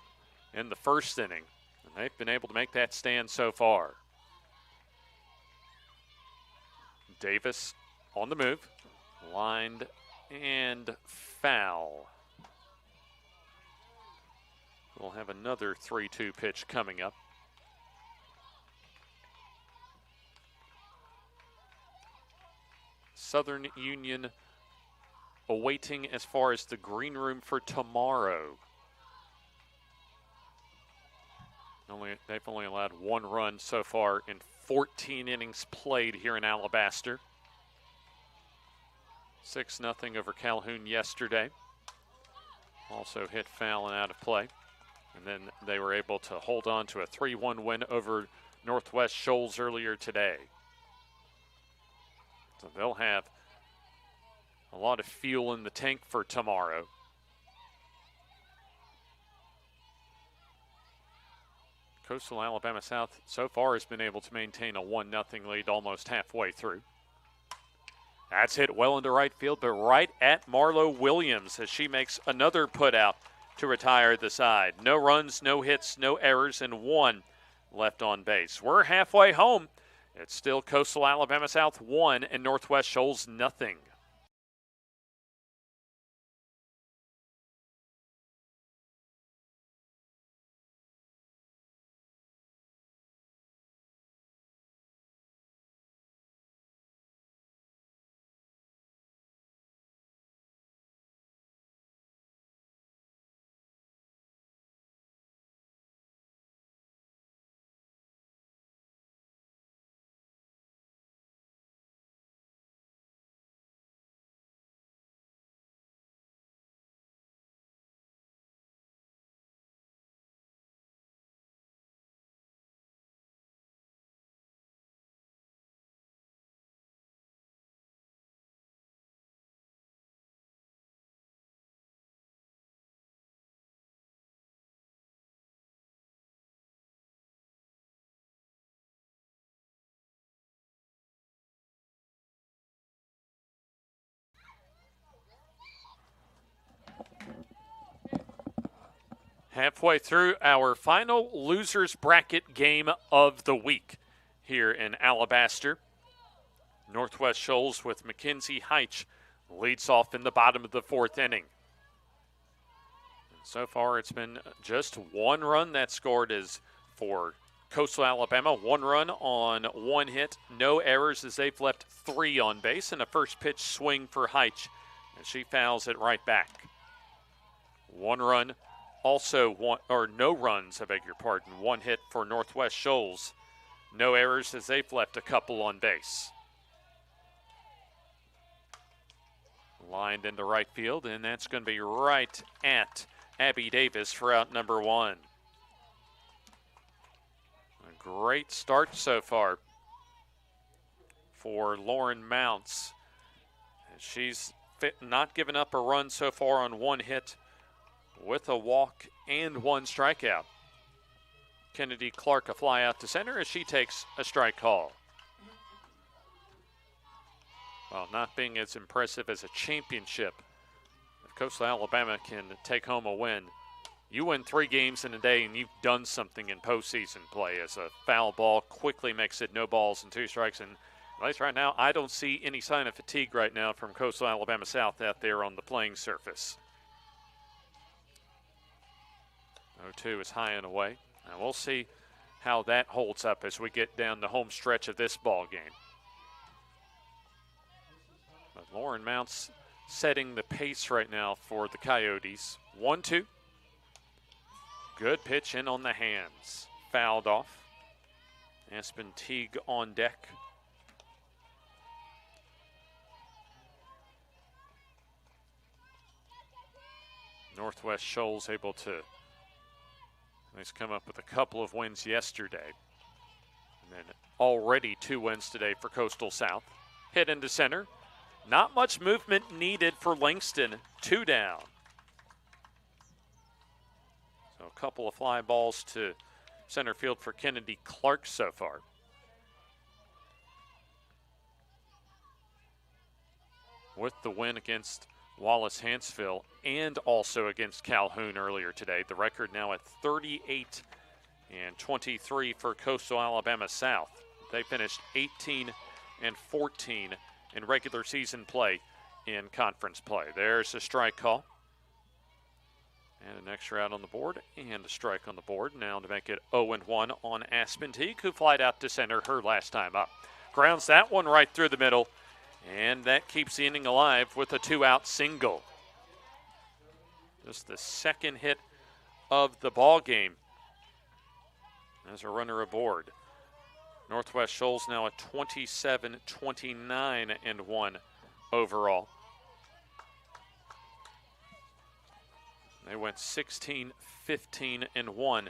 in the first inning, and they've been able to make that stand so far. Davis on the move, lined and foul. We'll have another 3-2 pitch coming up. Southern Union awaiting as far as the green room for tomorrow. They've only allowed 1 run so far in 14 innings played here in Alabaster. 6-0 over Calhoun yesterday. Also hit foul and out of play. And then they were able to hold on to a 3-1 win over Northwest Shoals earlier today. So they'll have a lot of fuel in the tank for tomorrow. Coastal Alabama South so far has been able to maintain a 1-0 lead almost halfway through. That's hit well into right field, but right at Marlo Williams as she makes another putout to retire the side. No runs, no hits, no errors, and 1 left on base. We're halfway home. It's still Coastal Alabama South 1 and Northwest Shoals 0. Halfway through our final losers bracket game of the week here in Alabaster. Northwest Shoals with Mackenzie Heitch leads off in the bottom of the 4th inning. And so far it's been just 1 run that scored is for Coastal Alabama. 1 run on 1 hit, no errors as they've left 3 on base, and a first pitch swing for Heitch and she fouls it right back. 1 run. Also, no runs, I beg your pardon. 1 hit for Northwest Shoals. No errors as they've left a couple on base. Lined into right field, and that's going to be right at Abby Davis for out number 1. A great start so far for Lauren Mounts. She's not given up a run so far on 1 hit, with a walk and 1 strikeout. Kennedy Clark a fly out to center as she takes a strike call. While not being as impressive as a championship, if Coastal Alabama can take home a win, you win 3 games in a day and you've done something in postseason play, as a foul ball quickly makes it no balls and 2 strikes. And at least right now, I don't see any sign of fatigue right now from Coastal Alabama South out there on the playing surface. 0-2 is high and away. And we'll see how that holds up as we get down the home stretch of this ball game. But Lauren Mounts setting the pace right now for the Coyotes. 1-2 Good pitch in on the hands. Fouled off. Aspen Teague on deck. Northwest Shoals able to at least come up with a couple of wins yesterday. And then already 2 wins today for Coastal South. Hit into center. Not much movement needed for Langston. 2 down. So a couple of fly balls to center field for Kennedy Clark so far. With the win against Wallace Hansville and also against Calhoun earlier today. The record now at 38-23 for Coastal Alabama South. They finished 18-14 in regular season play in conference play. There's a strike call. And an extra out on the board and a strike on the board. Now to make it 0-1 on Aspen Teague, who flied out to center her last time up. Grounds that one right through the middle. And that keeps the inning alive with a 2-out single. Just the second hit of the ball game as a runner aboard. Northwest Shoals now at 27-29-1 overall. They went 16-15-1 in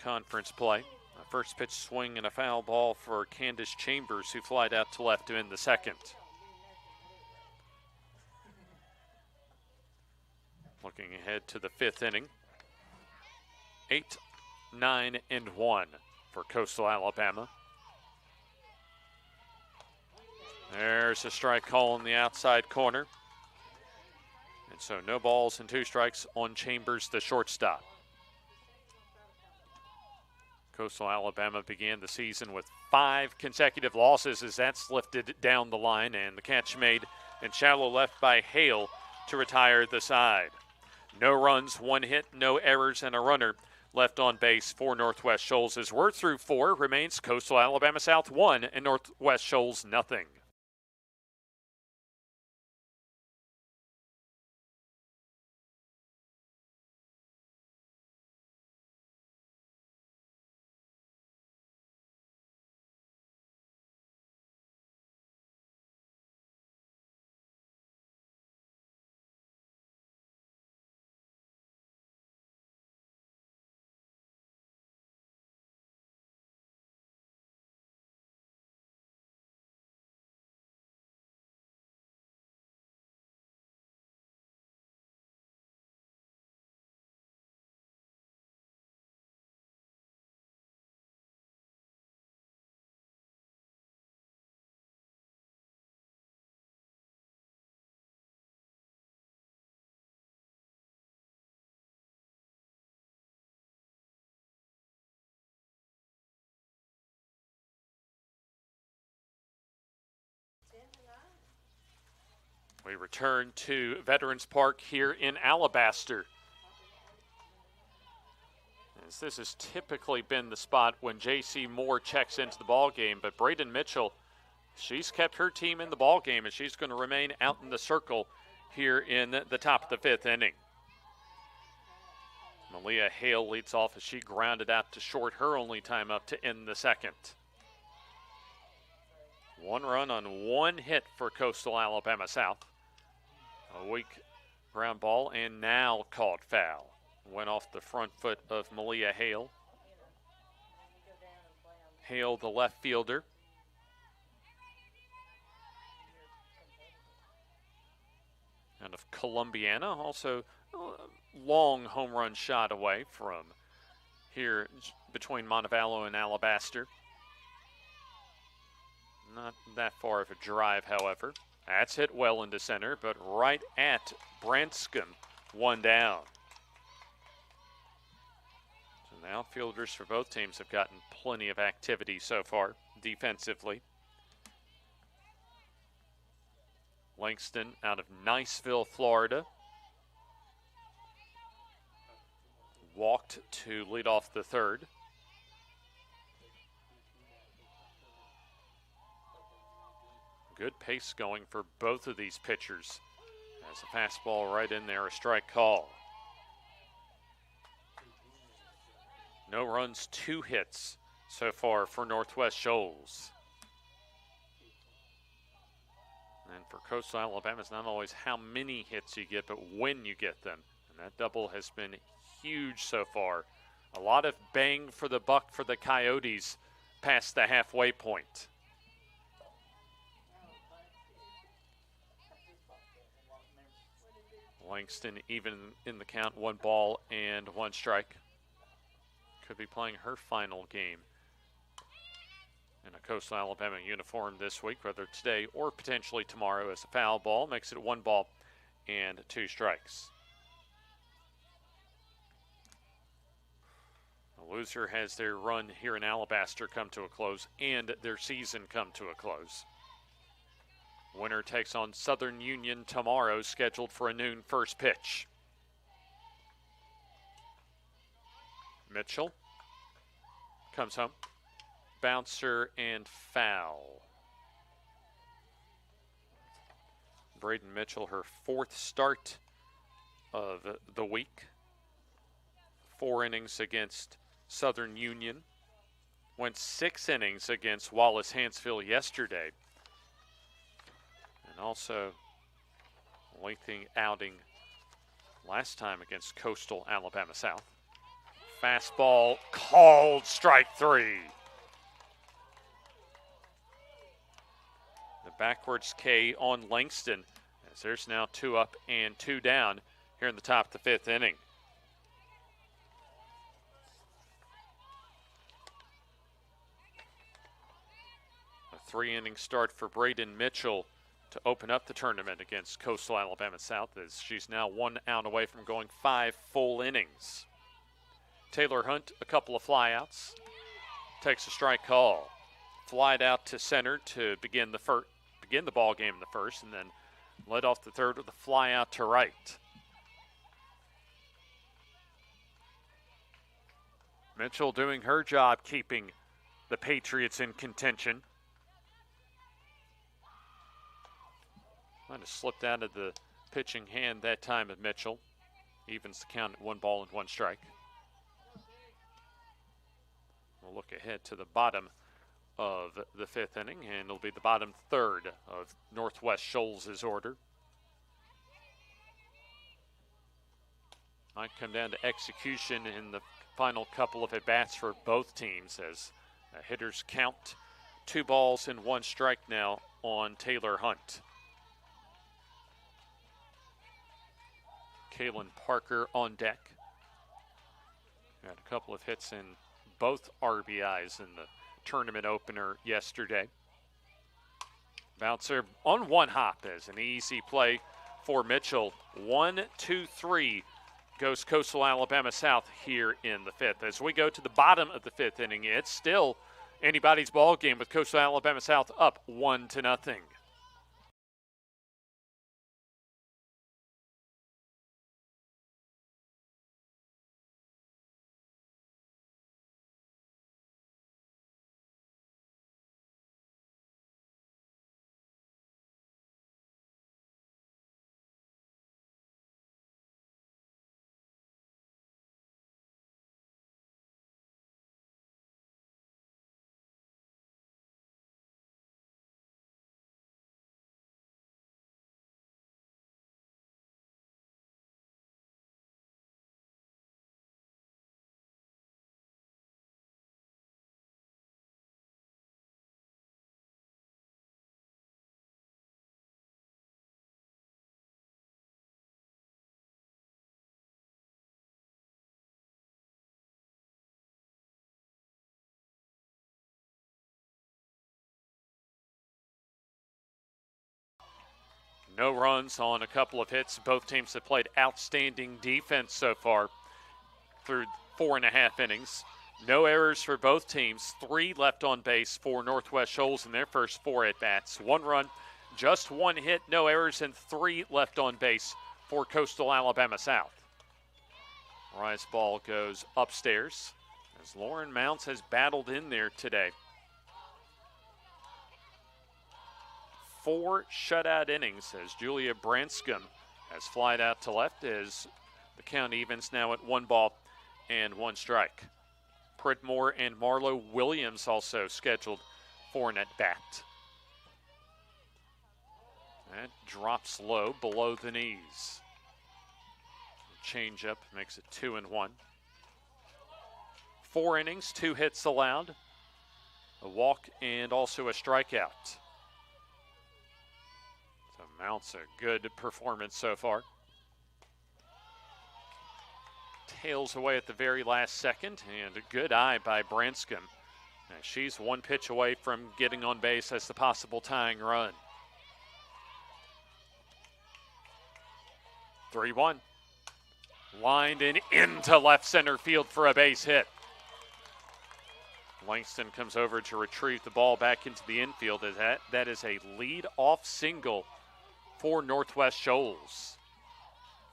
conference play. A first pitch swing and a foul ball for Candace Chambers, who flied out to left to end the second. Looking ahead to the 5th inning. 8-9-1 for Coastal Alabama. There's a strike call in the outside corner. And so no balls and 2 strikes on Chambers, the shortstop. Coastal Alabama began the season with 5 consecutive losses as that's lifted down the line, and the catch made and shallow left by Hale to retire the side. No runs, 1 hit, no errors, and a runner left on base for Northwest Shoals as we're through 4. Remains Coastal Alabama South 1 and Northwest Shoals nothing. We return to Veterans Park here in Alabaster. As this has typically been the spot when J.C. Moore checks into the ball game, but Braden Mitchell, she's kept her team in the ball game, and she's going to remain out in the circle here in the top of the 5th inning. Malia Hale leads off as she grounded out to short, her only time up to end the second. 1 run on 1 hit for Coastal Alabama South. A weak ground ball and now called foul. Went off the front foot of Malia Hale. Hale, the left fielder. And of Columbiana, also a long home run shot away from here between Montevallo and Alabaster. Not that far of a drive, however. That's hit well into center, but right at Branscombe, 1 down. So the outfielders for both teams have gotten plenty of activity so far defensively. Langston out of Niceville, Florida. Walked to lead off the 3rd. Good pace going for both of these pitchers. As a fastball right in there, a strike call. No runs, 2 hits so far for Northwest Shoals. And for Coastal Alabama, it's not always how many hits you get, but when you get them. And that double has been huge so far. A lot of bang for the buck for the Coyotes past the halfway point. Langston even in the count, 1 ball and 1 strike. Could be playing her final game in a Coastal Alabama uniform this week, whether today or potentially tomorrow, as a foul ball makes it 1 ball and 2 strikes. The loser has their run here in Alabaster come to a close and their season come to a close. Winner takes on Southern Union tomorrow, scheduled for a noon first pitch. Mitchell comes home. Bouncer and foul. Braden Mitchell, her 4th start of the week. 4 innings against Southern Union. Went 6 innings against Wallace Hansville yesterday. And also a lengthy outing last time against Coastal Alabama South. Fastball called, strike 3. The backwards K on Langston, as there's now 2 up and 2 down here in the top of the 5th inning. A 3-inning start for Braden Mitchell to open up the tournament against Coastal Alabama South, as she's now 1 out away from going 5 full innings. Taylor Hunt, a couple of flyouts, takes a strike call. Flied out to center to begin the ball game in the first, and then led off the third with a fly out to right. Mitchell doing her job keeping the Patriots in contention. Might have slipped out of the pitching hand that time of Mitchell. Evens the count at 1 ball and 1 strike. We'll look ahead to the bottom of the 5th inning, and it'll be the bottom third of Northwest Shoals' order. Might come down to execution in the final couple of at-bats for both teams, as hitters count 2 balls and 1 strike now on Taylor Hunt. Kaylin Parker on deck. Got a couple of hits and both RBIs in the tournament opener yesterday. Bouncer on 1 hop as an easy play for Mitchell. 1, 2, 3 goes Coastal Alabama South here in the 5th. As we go to the bottom of the 5th inning, it's still anybody's ball game with Coastal Alabama South up 1-0. No runs on a couple of hits. Both teams have played outstanding defense so far through 4.5 innings. No errors for both teams. 3 left on base for Northwest Shoals in their first 4 at-bats. 1 run, just 1 hit, no errors, and 3 left on base for Coastal Alabama South. Rise ball goes upstairs as Lauren Mounts has battled in there today. 4 shutout innings as Julia Branscombe has flied out to left, as the count evens now at 1 ball and 1 strike. Pridmore and Marlo Williams also scheduled for an at-bat. That drops low below the knees. Change up makes it 2-1. 4 innings, 2 hits allowed, a walk, and also a strikeout. So Mounts a good performance so far. Tails away at the very last second, and a good eye by Branscombe. She's 1 pitch away from getting on base as the possible tying run. 3-1. Lined and into left center field for a base hit. Langston comes over to retrieve the ball back into the infield. As that is a lead-off single for Northwest Shoals.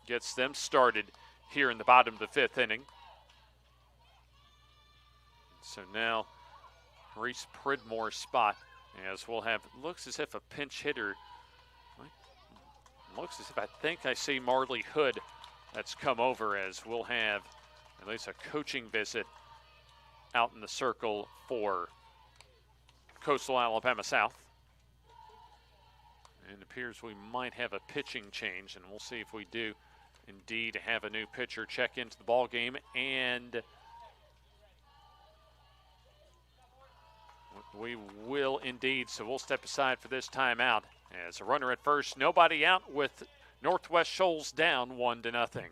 Gets them started here in the bottom of the 5th inning. So now Reese Pridmore's spot, as we'll have, looks as if a pinch hitter, looks as if I think I see Marley Hood that's come over, as we'll have at least a coaching visit out in the circle for Coastal Alabama South. And it appears we might have a pitching change, and we'll see if we do indeed have a new pitcher check into the ball game. And we will indeed, so we'll step aside for this timeout as a runner at first, nobody out, with Northwest Shoals down 1-0.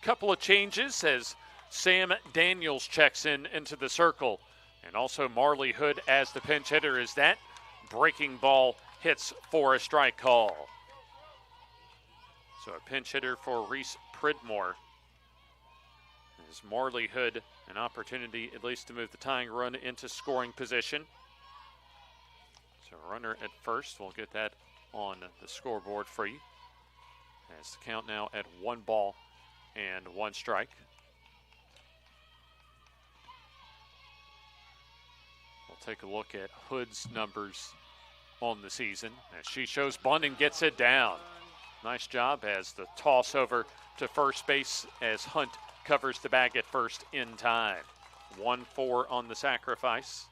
Couple of changes as Sam Daniels checks into the circle, and also Marley Hood as the pinch hitter, as that breaking ball hits for a strike call. So a pinch hitter for Reese Pridmore. As Marley Hood an opportunity at least to move the tying run into scoring position. So runner at first, we'll get that on the scoreboard for you. As the count now at 1-1 and 1 strike. We'll take a look at Hood's numbers on the season as she shows bunt and gets it down. Nice job as the toss over to first base as Hunt covers the bag at first in time. 1-4 on the sacrifice.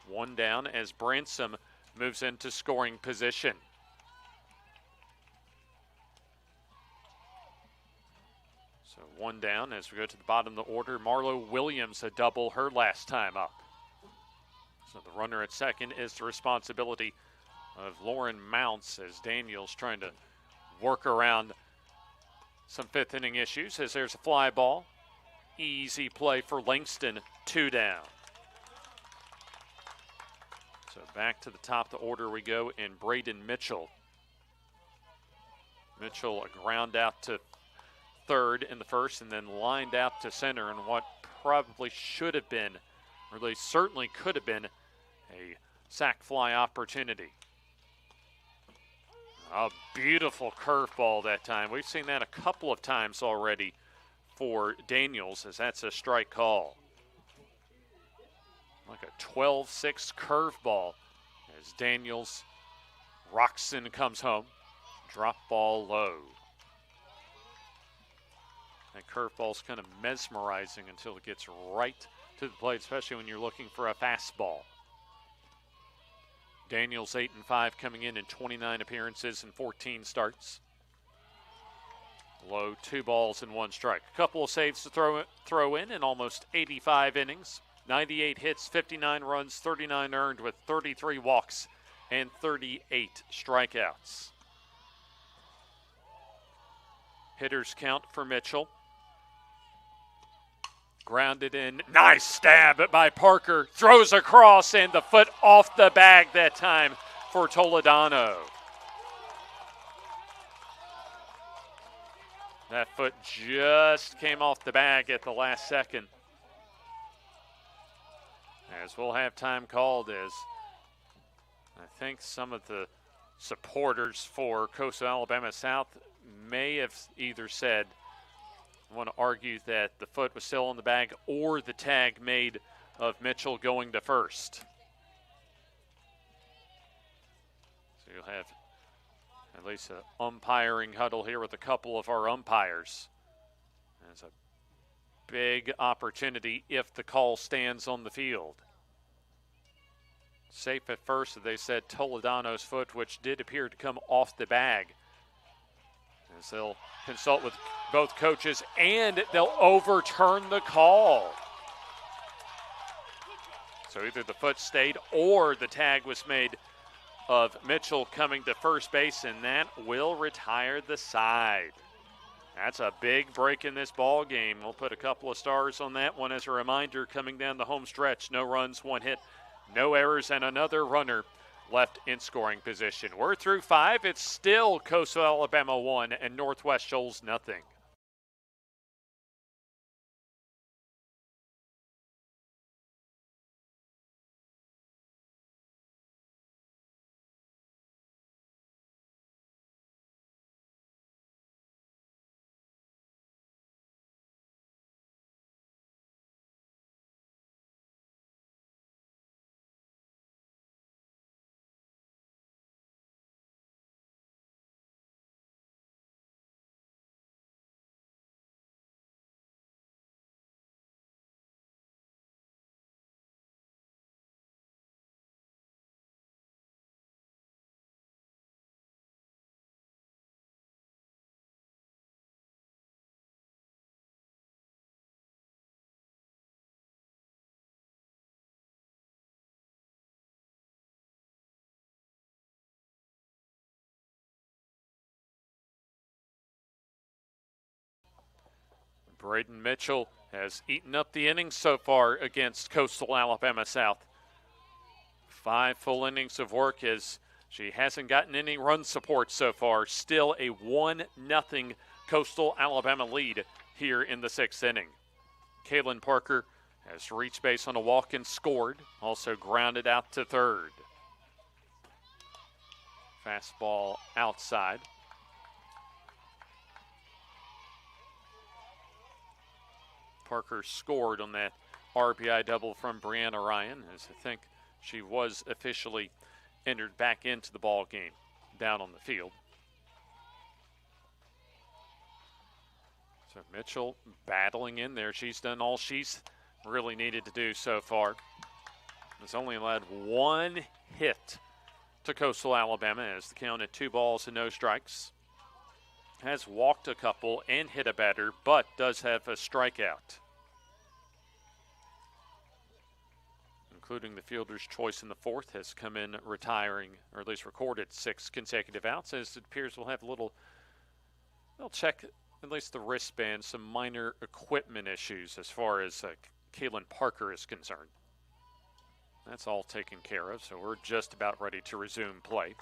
1 down as Bransom moves into scoring position. So 1 down as we go to the bottom of the order. Marlo Williams, a double her last time up. So the runner at second is the responsibility of Lauren Mounts, as Daniels trying to work around some 5th inning issues, as there's a fly ball. Easy play for Langston, 2 down. So back to the top of the order we go, and Braden Mitchell. Mitchell a ground out to third in the first, and then lined out to center in what probably should have been, or at least certainly could have been, a sac fly opportunity. A beautiful curveball that time. We've seen that a couple of times already for Daniels, as that's a strike call. Like a 12-6 curveball as Daniels rocks in and comes home. Drop ball low. That curveball's kind of mesmerizing until it gets right to the plate, especially when you're looking for a fastball. Daniels 8-5, coming in 29 appearances and 14 starts. Low 2 balls and 1 strike. A couple of saves to throw in almost 85 innings. 98 hits, 59 runs, 39 earned with 33 walks and 38 strikeouts. Hitters count for Mitchell. Grounded in. Nice stab by Parker. Throws across and the foot off the bag that time for Toledano. That foot just came off the bag at the last second. As we'll have time called, as I think some of the supporters for Coastal Alabama South may have either said, want to argue that the foot was still in the bag or the tag made of Mitchell going to first. So you'll have at least an umpiring huddle here with a couple of our umpires. There's a big opportunity if the call stands on the field. Safe at first, they said Toledano's foot, which did appear to come off the bag. As they'll consult with both coaches and they'll overturn the call. So either the foot stayed or the tag was made of Mitchell coming to first base, and that will retire the side. That's a big break in this ball game. We'll put a couple of stars on that one as a reminder coming down the home stretch. No runs, 1 hit, no errors, and another runner left in scoring position. We're through 5. It's still Coastal Alabama 1 and Northwest Shoals nothing. Braden Mitchell has eaten up the innings so far against Coastal Alabama South. 5 full innings of work as she hasn't gotten any run support so far. Still a 1-0 Coastal Alabama lead here in the 6th inning. Kaylin Parker has reached base on a walk and scored. Also grounded out to third. Fastball outside. Parker scored on that RBI double from Brianna Ryan, as I think she was officially entered back into the ball game down on the field. So Mitchell battling in there. She's done all she's really needed to do so far. Has only allowed 1 hit to Coastal Alabama as the count at 2 balls and no strikes. Has walked a couple and hit a batter, but does have a strikeout. Including the fielder's choice in the 4th, has come in retiring, or at least recorded 6 consecutive outs, as it appears we'll have a little, they'll check at least the wristband, some minor equipment issues as far as Kaylin Parker is concerned. That's all taken care of, so we're just about ready to resume play.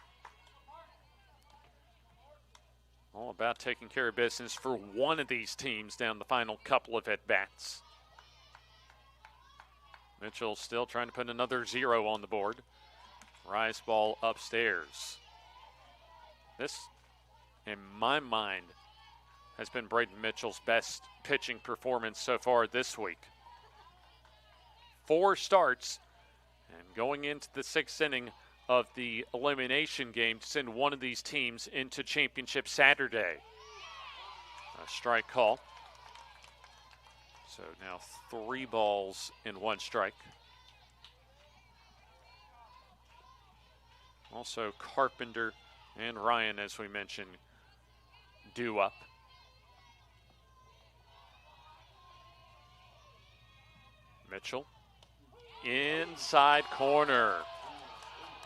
All about taking care of business for one of these teams down the final couple of at-bats. Mitchell still trying to put another 0 on the board. Rise ball upstairs. This, in my mind, has been Braden Mitchell's best pitching performance so far this week. 4 starts, and going into the 6th inning of the elimination game to send one of these teams into championship Saturday. A strike call. So now 3 balls and 1 strike. Also Carpenter and Ryan, as we mentioned, due up. Mitchell, inside corner.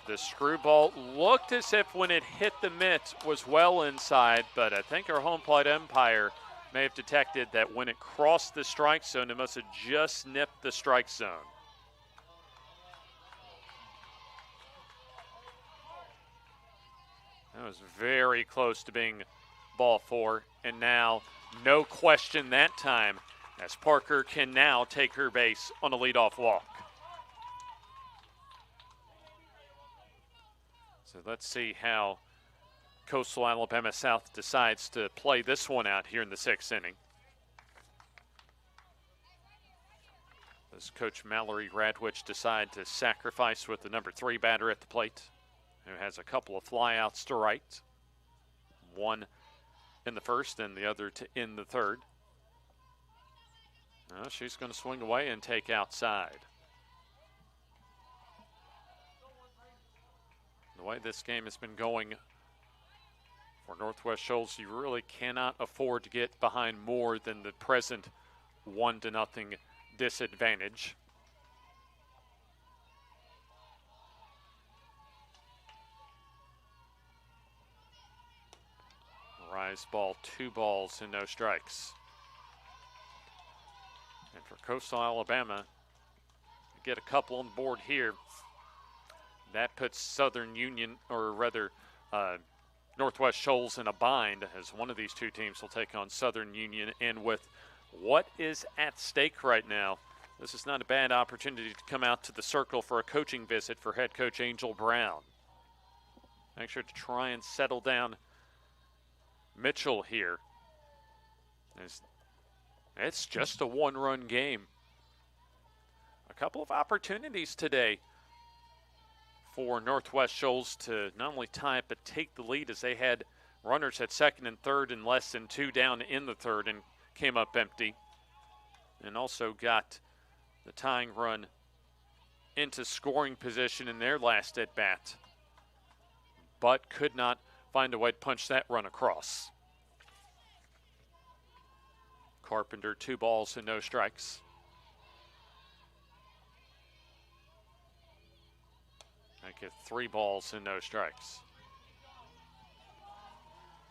The screwball looked as if when it hit the mitt was well inside, but I think our home plate umpire may have detected that when it crossed the strike zone, it must have just nipped the strike zone. That was very close to being ball 4, and now no question that time, as Parker can now take her base on a leadoff walk. So let's see how Coastal Alabama South decides to play this one out here in the 6th inning. Does Coach Mallory Radwich decide to sacrifice with the number 3 batter at the plate, who has a couple of flyouts to right, one in the first and the other in the third? No, she's going to swing away and take outside. The way this game has been going for Northwest Shoals, you really cannot afford to get behind more than the present 1-0 disadvantage. Rise ball, 2 balls and no strikes. And for Coastal Alabama, get a couple on the board here. That puts Southern Union, or rather Northwest Shoals, in a bind, as one of these two teams will take on Southern Union. And with what is at stake right now, this is not a bad opportunity to come out to the circle for a coaching visit for head coach Angel Brown. Make sure to try and settle down Mitchell here. It's just a 1-run game. A couple of opportunities today for Northwest Shoals to not only tie it but take the lead, as they had runners at second and third and less than 2 down in the third and came up empty. And also got the tying run into scoring position in their last at bat, but could not find a way to punch that run across. Carpenter, 2 balls and no strikes. Make it 3 balls and no strikes.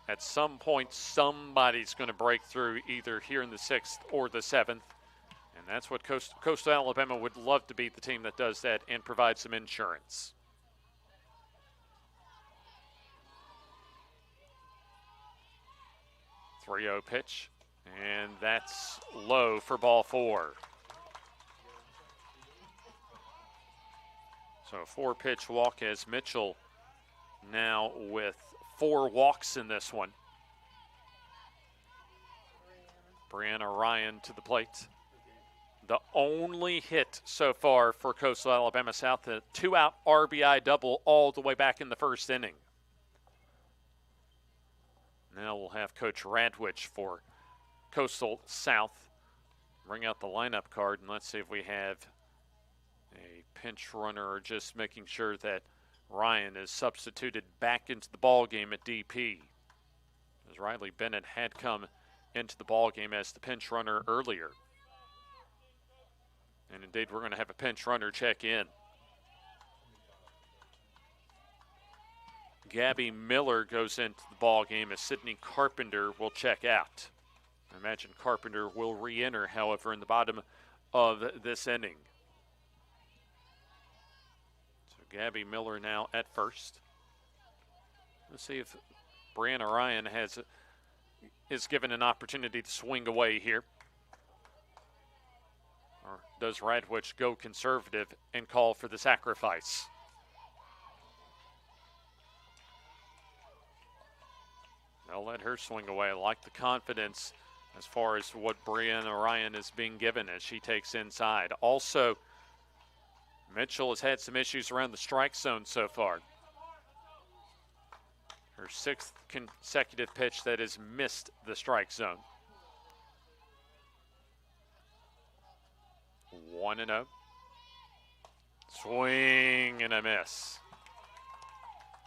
At some point, somebody's going to break through either here in the 6th or the 7th. And that's what Coastal Alabama would love to be, the team that does that and provide some insurance. .30 pitch, and that's low for ball 4. So a 4-pitch walk, as Mitchell now with 4 walks in this one. Brianna Ryan to the plate. The only hit so far for Coastal Alabama South, a 2-out RBI double all the way back in the 1st inning. Now we'll have Coach Radwich for Coastal South bring out the lineup card, and let's see if we have a pinch runner or just making sure that Ryan is substituted back into the ball game at DP, as Riley Bennett had come into the ball game as the pinch runner earlier. And indeed, we're going to have a pinch runner check in. Gabby Miller goes into the ball game as Sydney Carpenter will check out. I imagine Carpenter will re-enter, however, in the bottom of this inning. So Gabby Miller now at first. Let's see if Brianna Ryan is given an opportunity to swing away here. Or does Radwich go conservative and call for the sacrifice? They'll let her swing away. I like the confidence as far as what Brianna Ryan is being given as she takes inside. Also, Mitchell has had some issues around the strike zone so far. Her 6th consecutive pitch that has missed the strike zone. 1-0. Swing and a miss.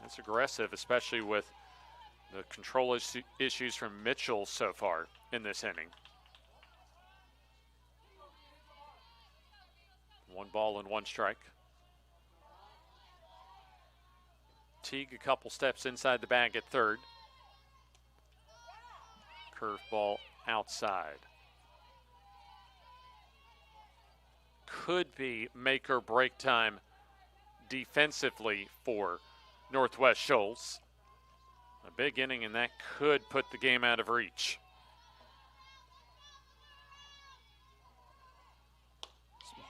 That's aggressive, especially with the control issues from Mitchell so far in this inning. 1 ball and 1 strike. Teague a couple steps inside the bag at third. Curveball outside. Could be make or break time defensively for Northwest Shoals. A big inning, and that could put the game out of reach.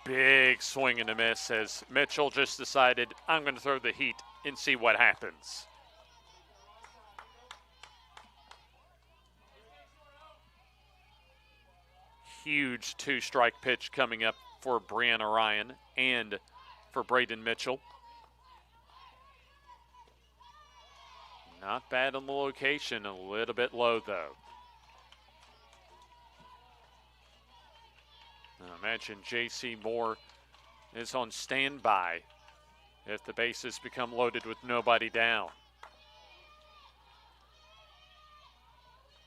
Big swing and a miss as Mitchell just decided, I'm going to throw the heat and see what happens. Huge 2-strike pitch coming up for Brianna Ryan and for Braden Mitchell. Not bad on the location, a little bit low though. Now imagine J.C. Moore is on standby if the bases become loaded with nobody down.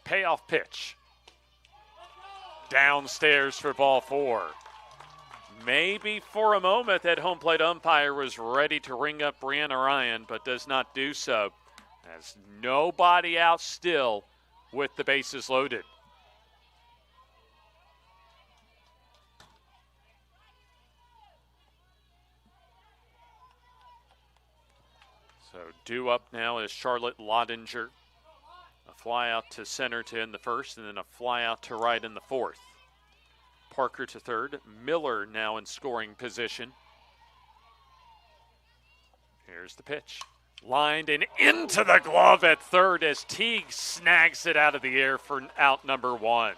Payoff pitch. Downstairs for ball 4. Maybe for a moment that home plate umpire was ready to ring up Brianna Ryan, but does not do so, as nobody out still with the bases loaded. So due up now is Charlotte Lottinger. A fly out to center to end the first, and then a fly out to right in the fourth. Parker to third. Miller now in scoring position. Here's the pitch. Lined and into the glove at third as Teague snags it out of the air for out number 1.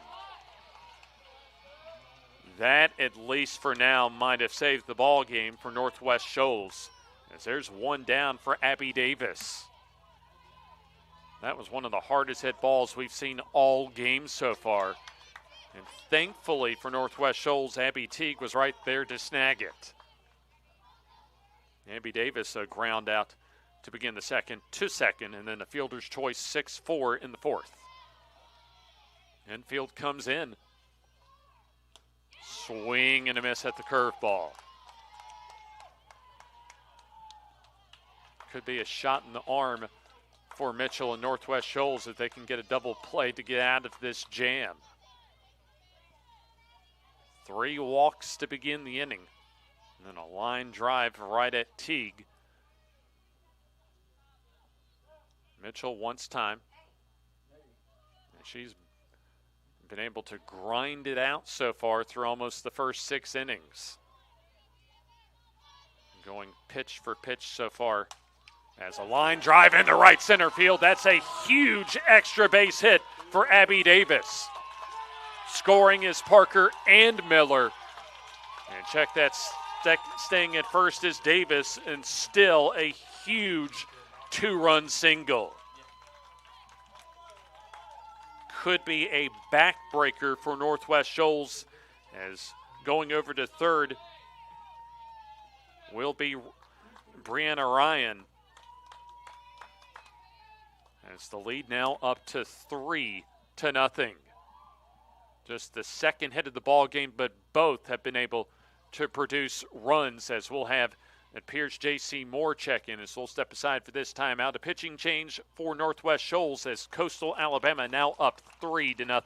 That, at least for now, might have saved the ball game for Northwest Shoals, as there's 1 down for Abby Davis. That was one of the hardest hit balls we've seen all game so far. And thankfully for Northwest Shoals, Abby Teague was right there to snag it. Abby Davis a ground out to begin the second to second, and then a fielder's choice 6-4 in the fourth. Infield comes in. Swing and a miss at the curveball. Could be a shot in the arm for Mitchell and Northwest Shoals if they can get a double play to get out of this jam. 3 walks to begin the inning. And then a line drive right at Teague. Mitchell wants time. And she's been able to grind it out so far through almost the first 6 innings. Going pitch for pitch so far. As a line drive into right center field. That's a huge extra base hit for Abby Davis. Scoring is Parker and Miller. And check that, staying at first is Davis, and still a huge 2-run single. Could be a backbreaker for Northwest Shoals, as going over to third will be Brianna Ryan. As the lead now up to 3-0. Just the second hit of the ball game, but both have been able to produce runs, as we'll have, it appears, J.C. Moore check in as we'll step aside for this timeout. A pitching change for Northwest Shoals as Coastal Alabama now up 3-0.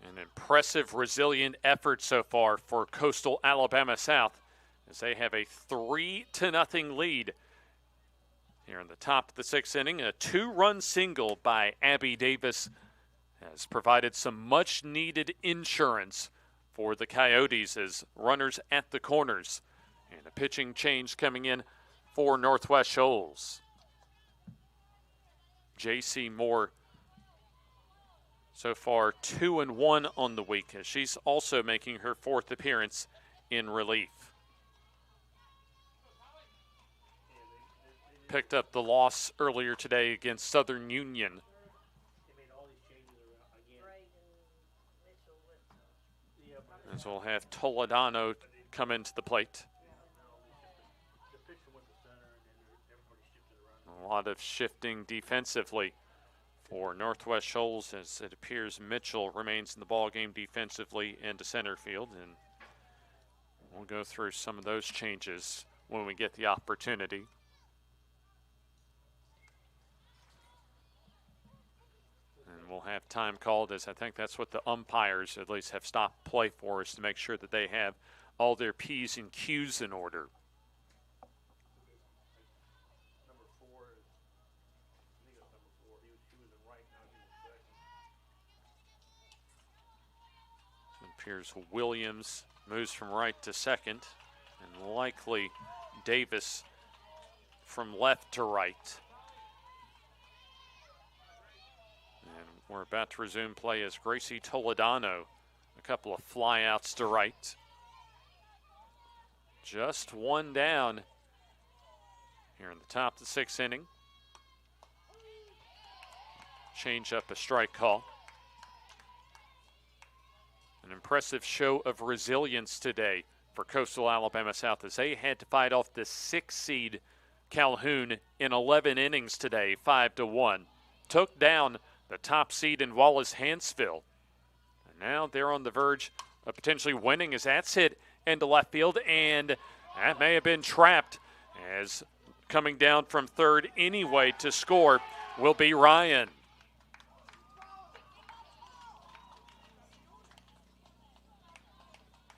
An impressive, resilient effort so far for Coastal Alabama South as they have a 3-0 lead here in the top of the 6th inning. A 2-run single by Abby Davis has provided some much-needed insurance for the Coyotes as runners at the corners. And a pitching change coming in for Northwest Shoals. J.C. Moore so far 2-1 on the week as she's also making her 4th appearance in relief. Picked up the loss earlier today against Southern Union. As we'll have Toledano come into the plate. A lot of shifting defensively for Northwest Shoals as it appears Mitchell remains in the ballgame defensively into center field. And we'll go through some of those changes when we get the opportunity. And we'll have time called, as I think that's what the umpires at least have stopped play for, is to make sure that they have all their P's and Q's in order. So it appears Williams moves from right to second, and likely Davis from left to right. And we're about to resume play as Gracie Toledano, a couple of flyouts to right. Just one down here in the top of the 6th inning. Change up a strike call. An impressive show of resilience today for Coastal Alabama South as they had to fight off the 6th seed Calhoun in 11 innings today, 5-1. Took down the top seed in Wallace-Hansville. And now they're on the verge of potentially winning as that's hit into left field, and that may have been trapped as coming down from third anyway to score will be Ryan.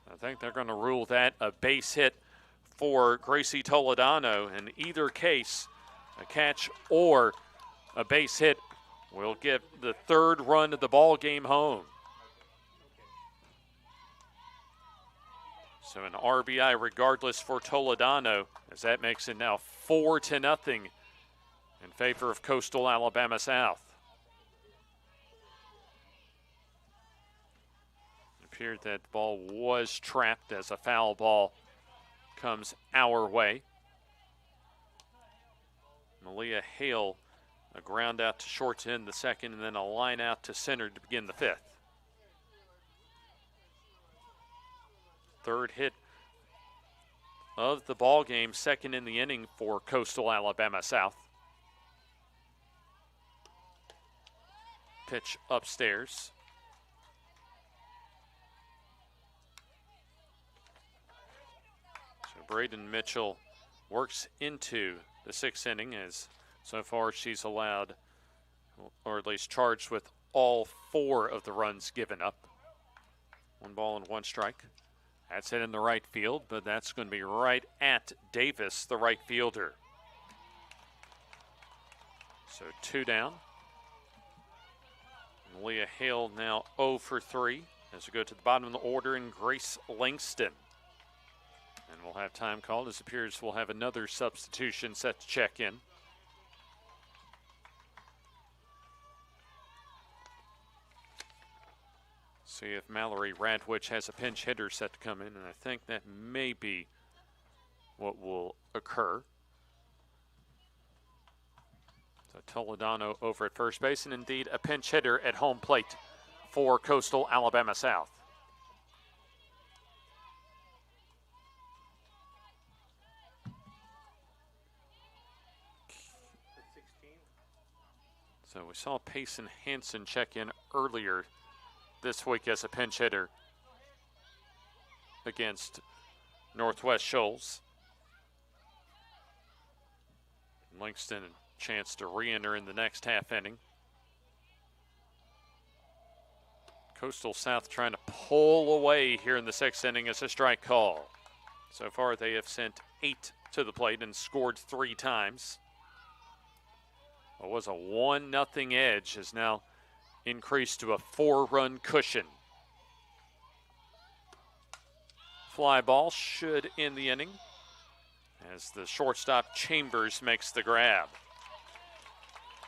I think they're going to rule that a base hit for Gracie Toledano. In either case, a catch or a base hit will get the 3rd run of the ball game home. So an RBI regardless for Toledano, as that makes it now 4-0 in favor of Coastal Alabama South. It appeared that the ball was trapped as a foul ball comes our way. Malia Hale, a ground out to short to end the 2nd, and then a line out to center to begin the 5th. 3rd hit of the ball game, 2nd in the inning for Coastal Alabama South. Pitch upstairs. So Braden Mitchell works into the 6th inning as so far she's allowed, or at least charged with all 4 of the runs given up. 1 ball and 1 strike. That's hit in the right field, but that's going to be right at Davis, the right fielder. So 2 down. Malia Hale now 0 for 3 as we go to the bottom of the order in Grace Langston. And we'll have time called. It appears we'll have another substitution set to check in. See if Mallory Radwich has a pinch hitter set to come in, and I think that may be what will occur. So Toledano over at first base, and indeed a pinch hitter at home plate for Coastal Alabama South. So we saw Payson Hansen check in earlier this week as a pinch hitter against Northwest Shoals. Langston a chance to re-enter in the next half inning. Coastal South trying to pull away here in the 6th inning as a strike call. So far they have sent 8 to the plate and scored 3 times. What was a 1-0 edge has now increased to a 4-run cushion. Fly ball should end the inning as the shortstop Chambers makes the grab.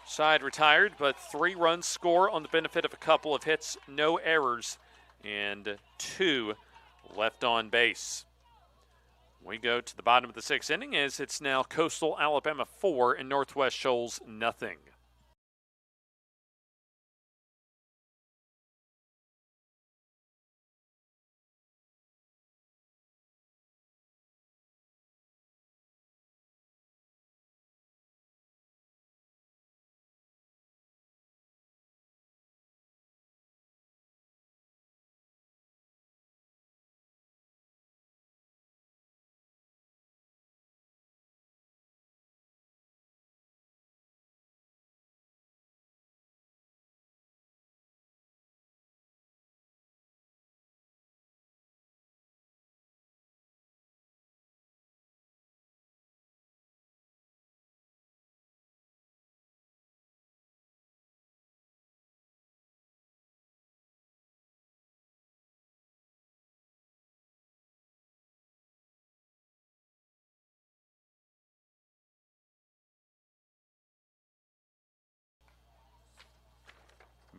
Side retired, but 3 runs score on the benefit of a couple of hits, no errors, and 2 left on base. We go to the bottom of the 6th inning as it's now Coastal Alabama 4 and Northwest Shoals nothing.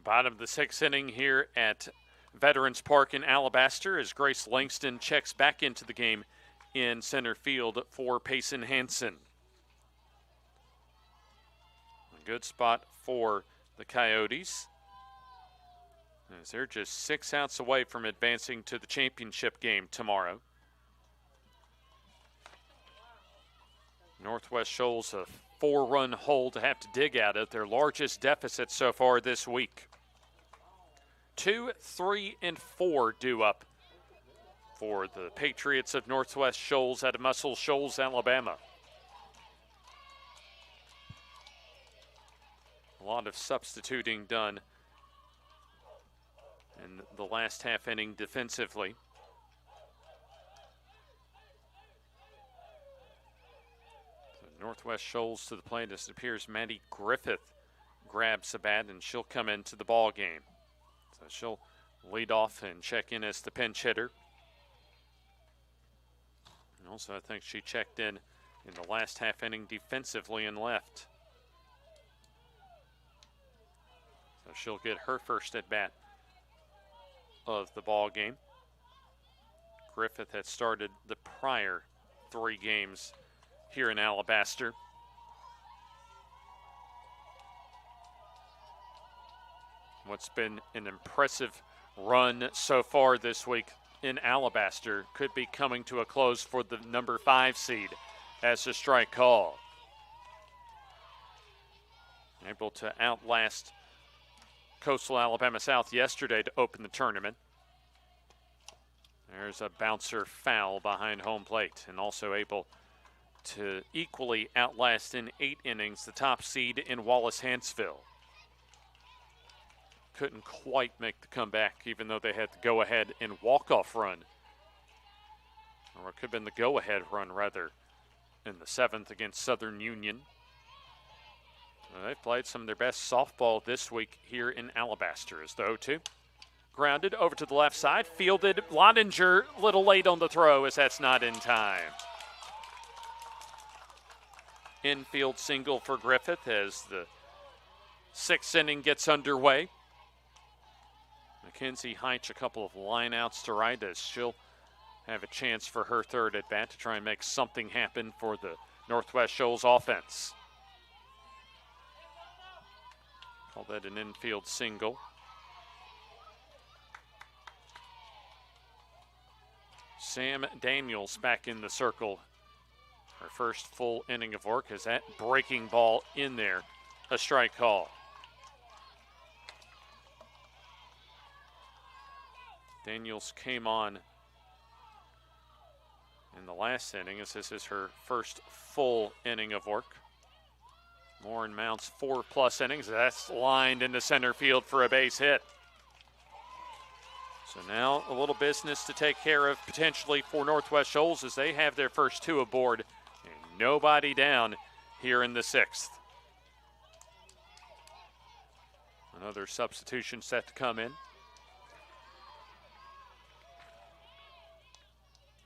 Bottom of the 6th inning here at Veterans Park in Alabaster as Grace Langston checks back into the game in center field for Payson Hansen. A good spot for the Coyotes as they're just 6 outs away from advancing to the championship game tomorrow. Northwest Shoals a 4-run hole to have to dig out of, their largest deficit so far this week. 2, 3, and 4 due up for the Patriots of Northwest Shoals out of Muscle Shoals, Alabama. A lot of substituting done in the last half inning defensively. So Northwest Shoals to the plate as it appears Maddie Griffith grabs the bat and she'll come into the ball game. So she'll lead off and check in as the pinch hitter. And also I think she checked in the last half inning defensively and left. So she'll get her first at bat of the ball game. Griffith had started the prior 3 games here in Alabaster. What's been an impressive run so far this week in Alabaster could be coming to a close for the number 5 seed as a strike call. Able to outlast Coastal Alabama South yesterday to open the tournament. There's a bouncer foul behind home plate, and also able to equally outlast in 8 innings the top seed in Wallace-Hansville. Couldn't quite make the comeback, even though they had the go-ahead and walk-off run. Or it could have been the go-ahead run, rather, in the 7th against Southern Union. They've played some of their best softball this week here in Alabaster as the 0-2. Grounded over to the left side, fielded. Lottinger, little late on the throw as that's not in time. Infield single for Griffith as the 6th inning gets underway. Mackenzie Heitch a couple of lineouts to right as she'll have a chance for her 3rd at bat to try and make something happen for the Northwest Shoals offense. Call that an infield single. Sam Daniels back in the circle. Her first full inning of work as that breaking ball in there, a strike call. Daniels came on in the last inning as this is her first full inning of work. Lauren mounts 4+ innings. That's lined into center field for a base hit. So now a little business to take care of potentially for Northwest Shoals as they have their first two aboard and nobody down here in the sixth. Another substitution set to come in.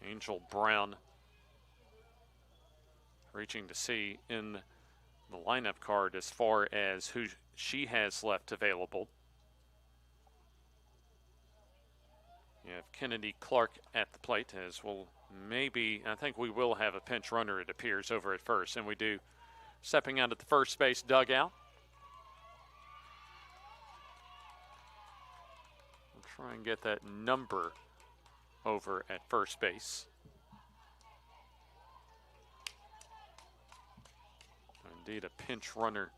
Angel Brown reaching to see in the lineup card as far as who she has left available. You have Kennedy Clark at the plate, as will maybe, I think we will have a pinch runner, it appears, over at first, and we do. Stepping out at the first base dugout. We'll try and get that number over at first base. Indeed, a pinch runner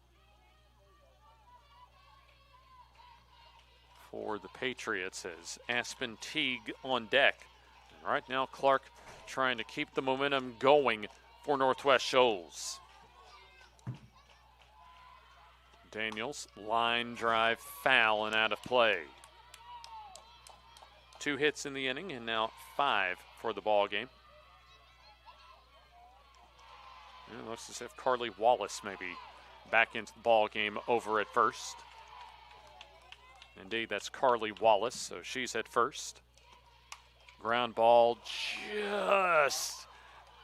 for the Patriots as Aspen Teague on deck. And right now, Clark trying to keep the momentum going for Northwest Shoals. Daniels, line drive, foul and out of play. 2 hits in the inning and now 5 for the ball game. It looks as if Carly Wallace may be back into the ball game over at first. Indeed, that's Carly Wallace, so she's at first. Ground ball just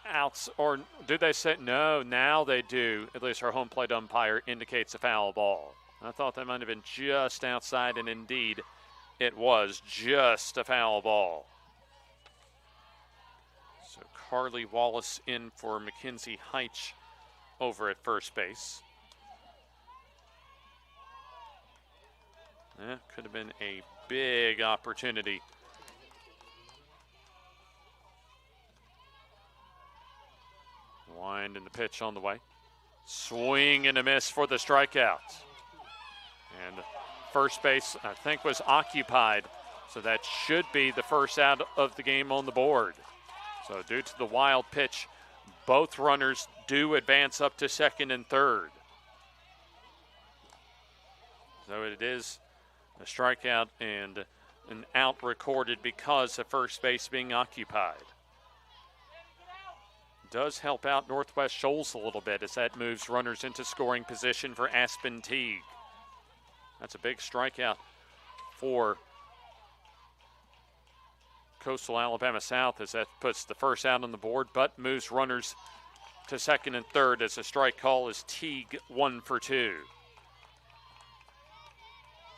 out, or do they say no? Now they do. At least our home plate umpire indicates a foul ball. I thought that might have been just outside, and indeed it was just a foul ball. So Carly Wallace in for Mackenzie Heitch over at first base. That could have been a big opportunity. Wind and the pitch on the way. Swing and a miss for the strikeout. And first base, I think, was occupied. So that should be the first out of the game on the board. So due to the wild pitch, both runners do advance up to second and third. So it is a strikeout and an out recorded because of first base being occupied. Does help out Northwest Shoals a little bit as that moves runners into scoring position for Aspen Teague. That's a big strikeout for Coastal Alabama South as that puts the first out on the board, but moves runners to second and third as a strike call is Teague 1 for 2.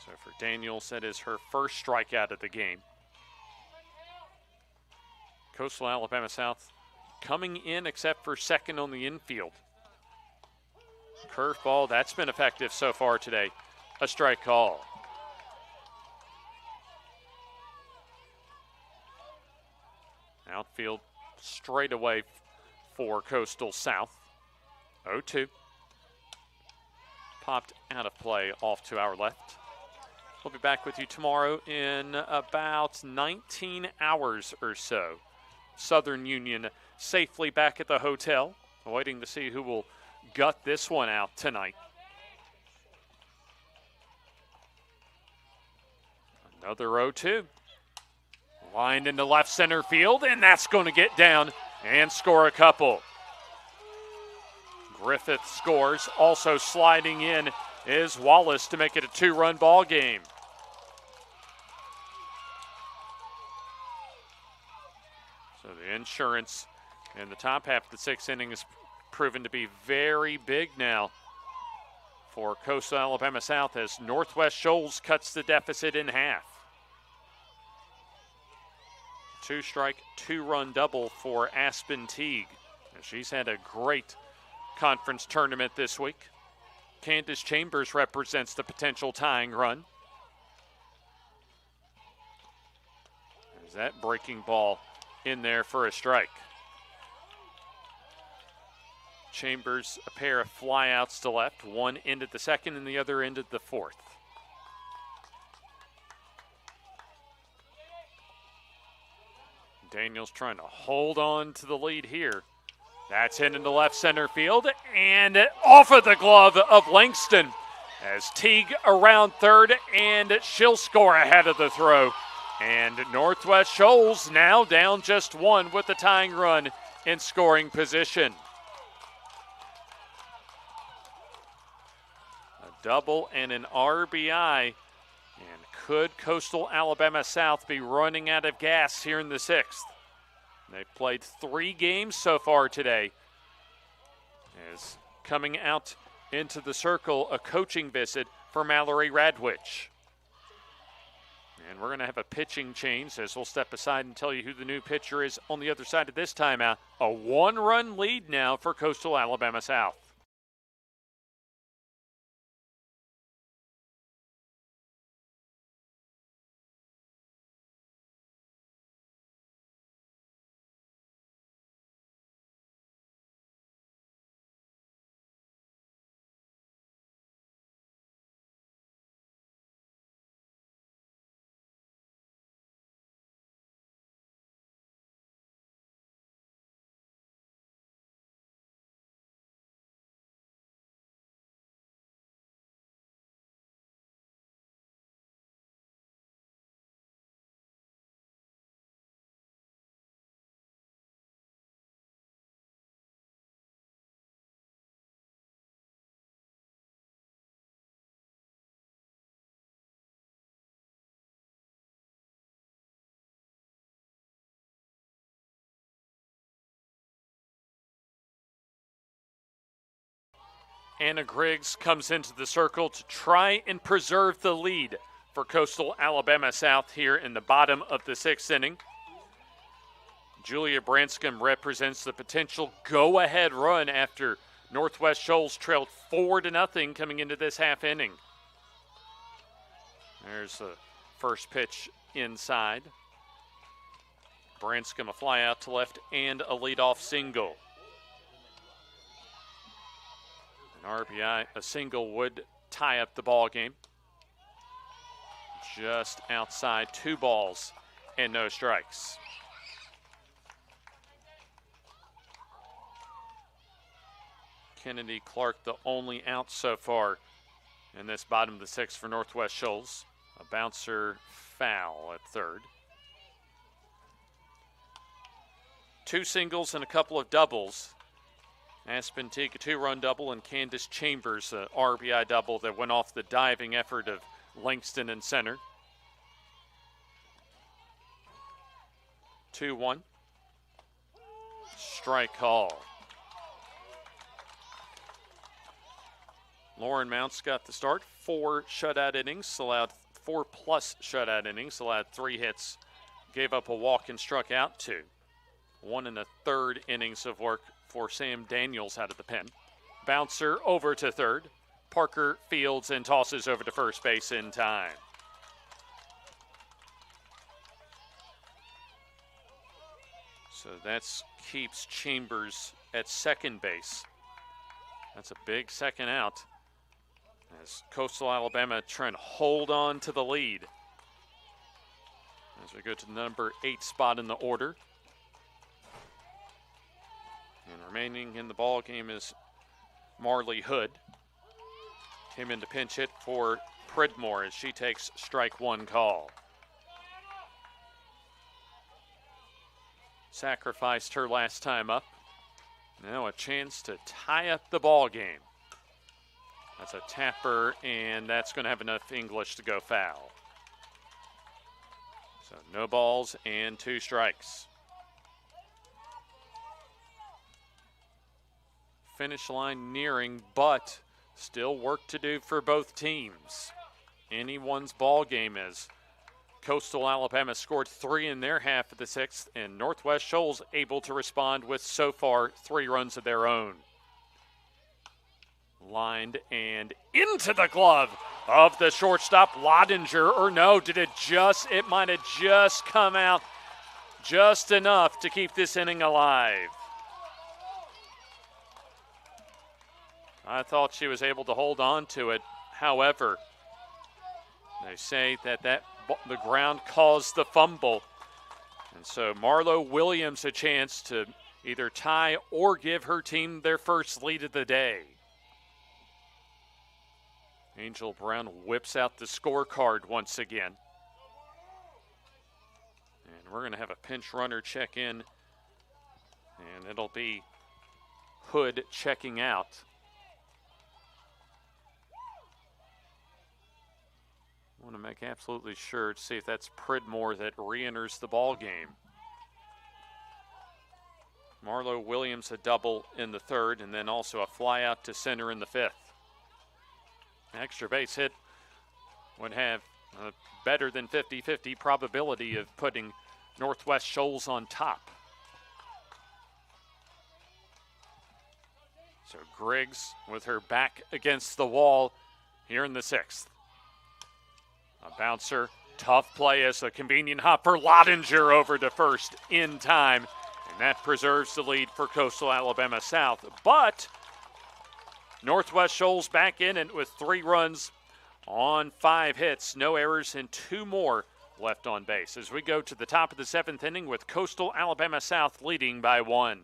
So for Daniels, that is her first strikeout of the game. Coastal Alabama South coming in except for second on the infield. Curveball, that's been effective so far today. A strike call. Outfield straight away for Coastal South. 0-2. Popped out of play off to our left. We'll be back with you tomorrow in about 19 hours or so. Southern Union safely back at the hotel, waiting to see who will gut this one out tonight. Another 0-2. Lined into left center field, and that's going to get down and score a couple. Griffith scores. Also sliding in is Wallace to make it a 2-run ball game. So the insurance in the top half of the 6th inning has proven to be very big now for Coastal Alabama South as Northwest Shoals cuts the deficit in half. 2-strike, 2-run double for Aspen Teague. She's had a great conference tournament this week. Candace Chambers represents the potential tying run. There's that breaking ball in there for a strike. Chambers, a pair of flyouts to left. One ended the second and the other ended the fourth. Daniels trying to hold on to the lead here. That's hit into left center field and off of the glove of Langston as Teague around third, and she'll score ahead of the throw And Northwest Shoals now down just one with the tying run in scoring position. A double and an RBI. And could Coastal Alabama South be running out of gas here in the sixth? They've played 3 games so far today. As coming out into the circle, a coaching visit for Mallory Radwich. And we're going to have a pitching change as we'll step aside and tell you who the new pitcher is on the other side of this timeout. A 1-run lead now for Coastal Alabama South. Anna Griggs comes into the circle to try and preserve the lead for Coastal Alabama South here in the bottom of the 6th inning. Julia Branscombe represents the potential go-ahead run after Northwest Shoals trailed 4-0 coming into this half inning. There's the first pitch inside. Branscombe a fly out to left and a leadoff single. An RBI, a single would tie up the ball game. Just outside, 2 balls and no strikes. Kennedy Clark the only out so far in this bottom of the 6th for Northwest Shoals. A bouncer foul at third. 2 singles and a couple of doubles. Aspen Teague, a 2-run double, and Candace Chambers, a RBI double that went off the diving effort of Langston in center. 2-1. Strike call. Lauren Mounts got the start. 4 shutout innings, allowed 4+ shutout innings, allowed 3 hits, gave up a walk and struck out 2. 1 1/3 innings of work for Sam Daniels out of the pen. Bouncer over to third. Parker fields and tosses over to first base in time. So that keeps Chambers at second base. That's a big second out as Coastal Alabama trying to hold on to the lead. As we go to the number 8 spot in the order. And remaining in the ball game is Marley Hood. Came in to pinch hit for Pridmore as she takes strike 1 call. Sacrificed her last time up. Now a chance to tie up the ball game. That's a tapper, and that's going to have enough English to go foul. So no balls and 2 strikes. Finish line nearing, but still work to do for both teams. Anyone's ball game is. Coastal Alabama scored 3 in their half of the 6th, and Northwest Shoals able to respond with so far 3 runs of their own. Lined and into the glove of the shortstop Lodinger, or no, it might have just come out just enough to keep this inning alive. I thought she was able to hold on to it. However, they say that the ground caused the fumble. And so Marlo Williams a chance to either tie or give her team their first lead of the day. Angel Brown whips out the scorecard once again. We're going to have a pinch runner check in, and it'll be Hood checking out. I want to make absolutely sure to see if that's Pridmore that re-enters the ball game. Marlo Williams a double in the third, and then also a fly out to center in the fifth. Extra base hit would have a better than 50-50 probability of putting Northwest Shoals on top. So Griggs with her back against the wall here in the sixth. A bouncer, tough play as a convenient hop for Lottinger over to first in time. And that preserves the lead for Coastal Alabama South. But Northwest Shoals back in and with 3 runs on 5 hits, no errors, and 2 more left on base as we go to the top of the 7th inning with Coastal Alabama South leading by 1.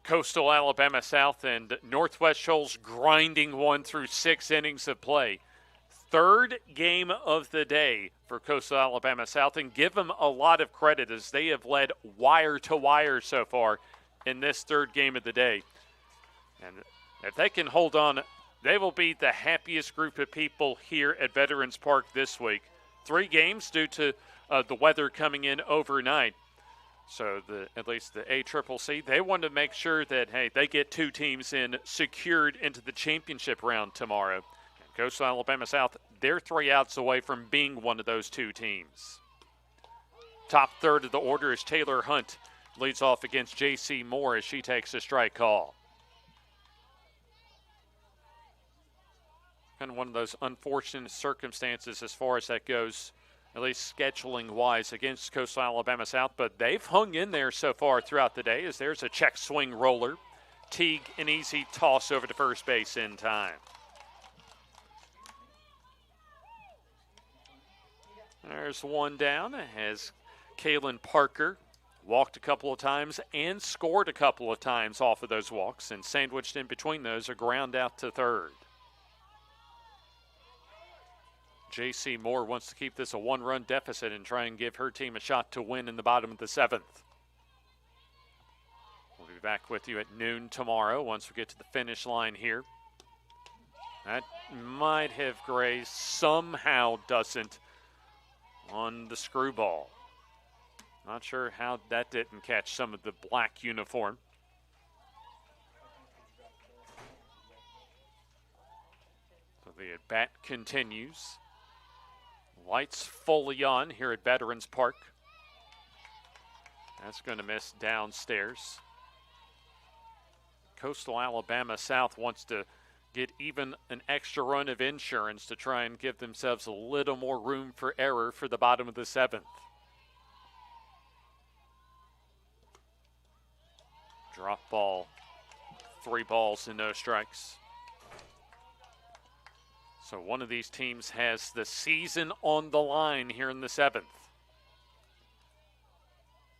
Coastal Alabama South and Northwest Shoals grinding 1 through 6 innings of play. 3rd game of the day for Coastal Alabama South, and give them a lot of credit as they have led wire to wire so far in this 3rd game of the day. And if they can hold on, they will be the happiest group of people here at Veterans Park this week. 3 games due to the weather coming in overnight. So at least the ACCC, they want to make sure that, hey, they get 2 teams in secured into the championship round tomorrow. And Coastal Alabama South, they're 3 outs away from being one of those 2 teams. Top third of the order is Taylor Hunt. Leads off against J.C. Moore as she takes a strike call. Kind of one of those unfortunate circumstances as far as that goes, at least scheduling-wise, against Coastal Alabama South. But they've hung in there so far throughout the day as there's a check swing roller. Teague, an easy toss over to first base in time. There's one down as Kaylin Parker walked a couple of times and scored a couple of times off of those walks. And sandwiched in between those, a ground out to third. J.C. Moore wants to keep this a 1-run deficit and try and give her team a shot to win in the bottom of the 7th. We'll be back with you at noon tomorrow once we get to the finish line here. That might have grazed, somehow doesn't, on the screwball. Not sure how that didn't catch some of the black uniform. So the at-bat continues. Lights fully on here at Veterans Park. That's going to miss downstairs. Coastal Alabama South wants to get even an extra run of insurance to try and give themselves a little more room for error for the bottom of the 7th. Drop ball, 3 balls and no strikes. So one of these teams has the season on the line here in the 7th.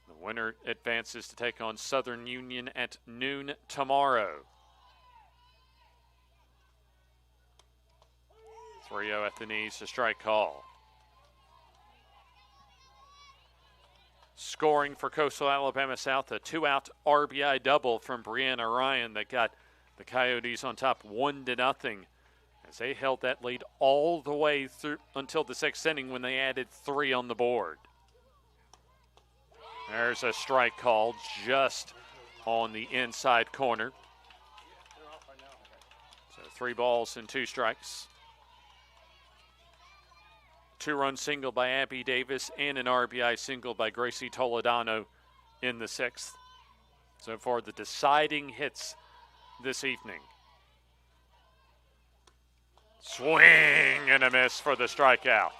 The winner advances to take on Southern Union at noon tomorrow. 3-0 at the knees, a strike call. Scoring for Coastal Alabama South, a 2-out RBI double from Brianna Ryan that got the Coyotes on top 1-0. As they held that lead all the way through until the 6th inning when they added 3 on the board. There's a strike called just on the inside corner. So 3 balls and 2 strikes. 2-run single by Abby Davis and an RBI single by Gracie Toledano in the 6th. So far, the deciding hits this evening. Swing and a miss for the strikeout.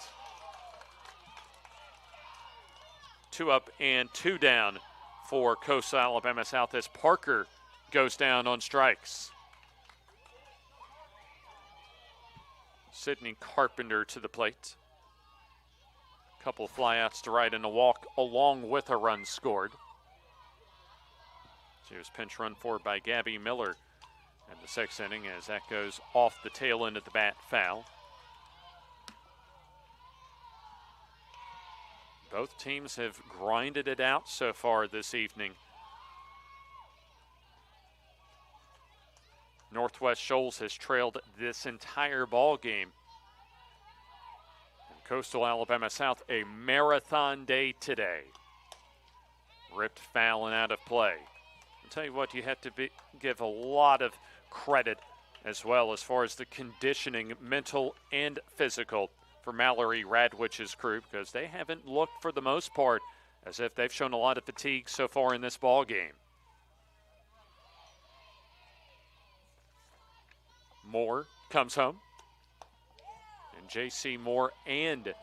2 up and 2 down for Coastal Alabama South as Parker goes down on strikes. Sydney Carpenter to the plate. Couple flyouts to right and a walk along with a run scored. She was pinch run for by Gabby Miller in the 6th inning as that goes off the tail end of the bat, foul. Both teams have grinded it out so far this evening. Northwest Shoals has trailed this entire ball game. And Coastal Alabama South, a marathon day today. Ripped foul and out of play. I'll tell you what, you have to give a lot of credit as well as far as the conditioning, mental and physical, for Mallory Radwich's crew, because they haven't looked for the most part as if they've shown a lot of fatigue so far in this ball game. Moore comes home. And J.C. Moore and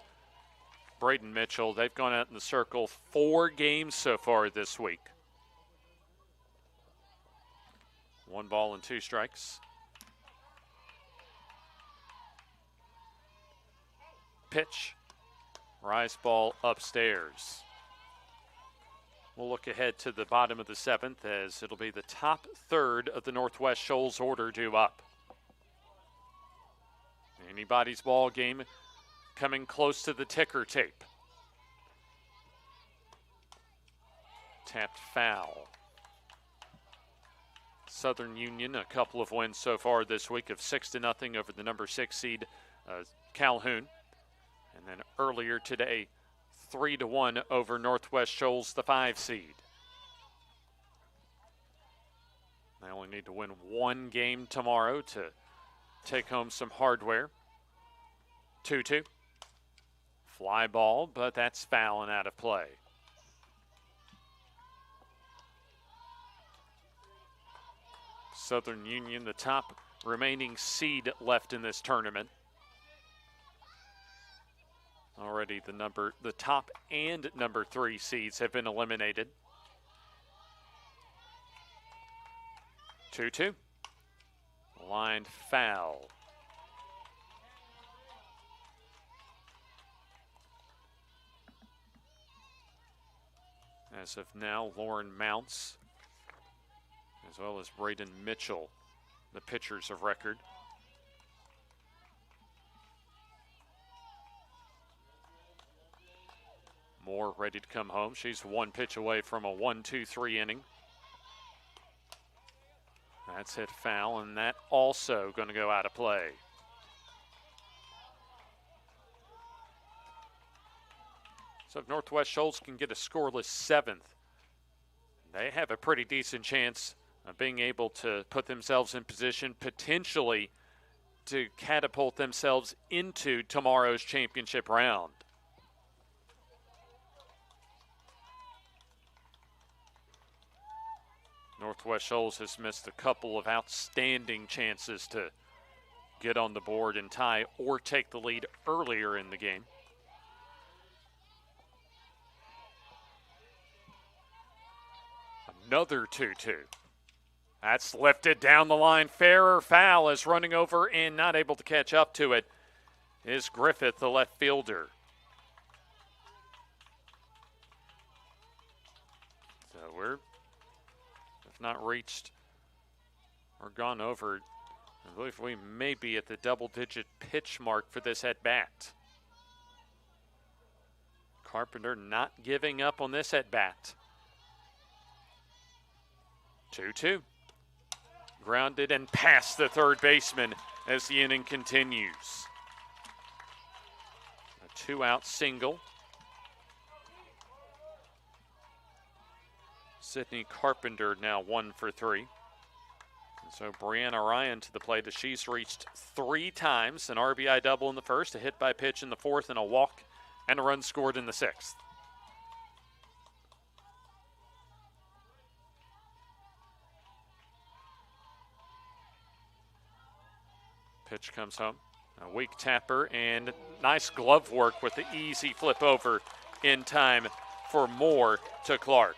Braden Mitchell, they've gone out in the circle 4 games so far this week. 1 ball and 2 strikes. Pitch. Rise ball upstairs. We'll look ahead to the bottom of the 7th as it'll be the top third of the Northwest Shoals order due up. Anybody's ball game coming close to the ticker tape. Tapped foul. Southern Union, a couple of wins so far this week of 6-0 over the number 6 seed Calhoun. And then earlier today, 3-1 over Northwest Shoals, the 5 seed. They only need to win 1 game tomorrow to take home some hardware. 2-2. Fly ball, but that's foul and out of play. Southern Union, the top remaining seed left in this tournament. Already the top and number 3 seeds have been eliminated. 2-2. Lined foul. As of now, Lauren Mounts, as well as Braden Mitchell, the pitchers of record. Moore ready to come home. She's 1 pitch away from a 1-2-3 inning. That's hit foul, and that also going to go out of play. So if Northwest Shoals can get a scoreless 7th, they have a pretty decent chance of being able to put themselves in position potentially to catapult themselves into tomorrow's championship round. Northwest Shoals has missed a couple of outstanding chances to get on the board and tie or take the lead earlier in the game. Another 2-2. That's lifted down the line. Fair or foul is running over and not able to catch up to it is Griffith, the left fielder. So we're not reached or gone over. I believe we may be at the double-digit pitch mark for this at-bat. Carpenter not giving up on this at-bat. 2-2. Grounded and past the third baseman as the inning continues. A 2-out single. Sydney Carpenter now 1 for 3. And so Brianna Ryan to the plate as she's reached 3 times. An RBI double in the first, a hit by pitch in the fourth, and a walk and a run scored in the sixth. Pitch comes home. A weak tapper and nice glove work with the easy flip over in time for Moore to Clark.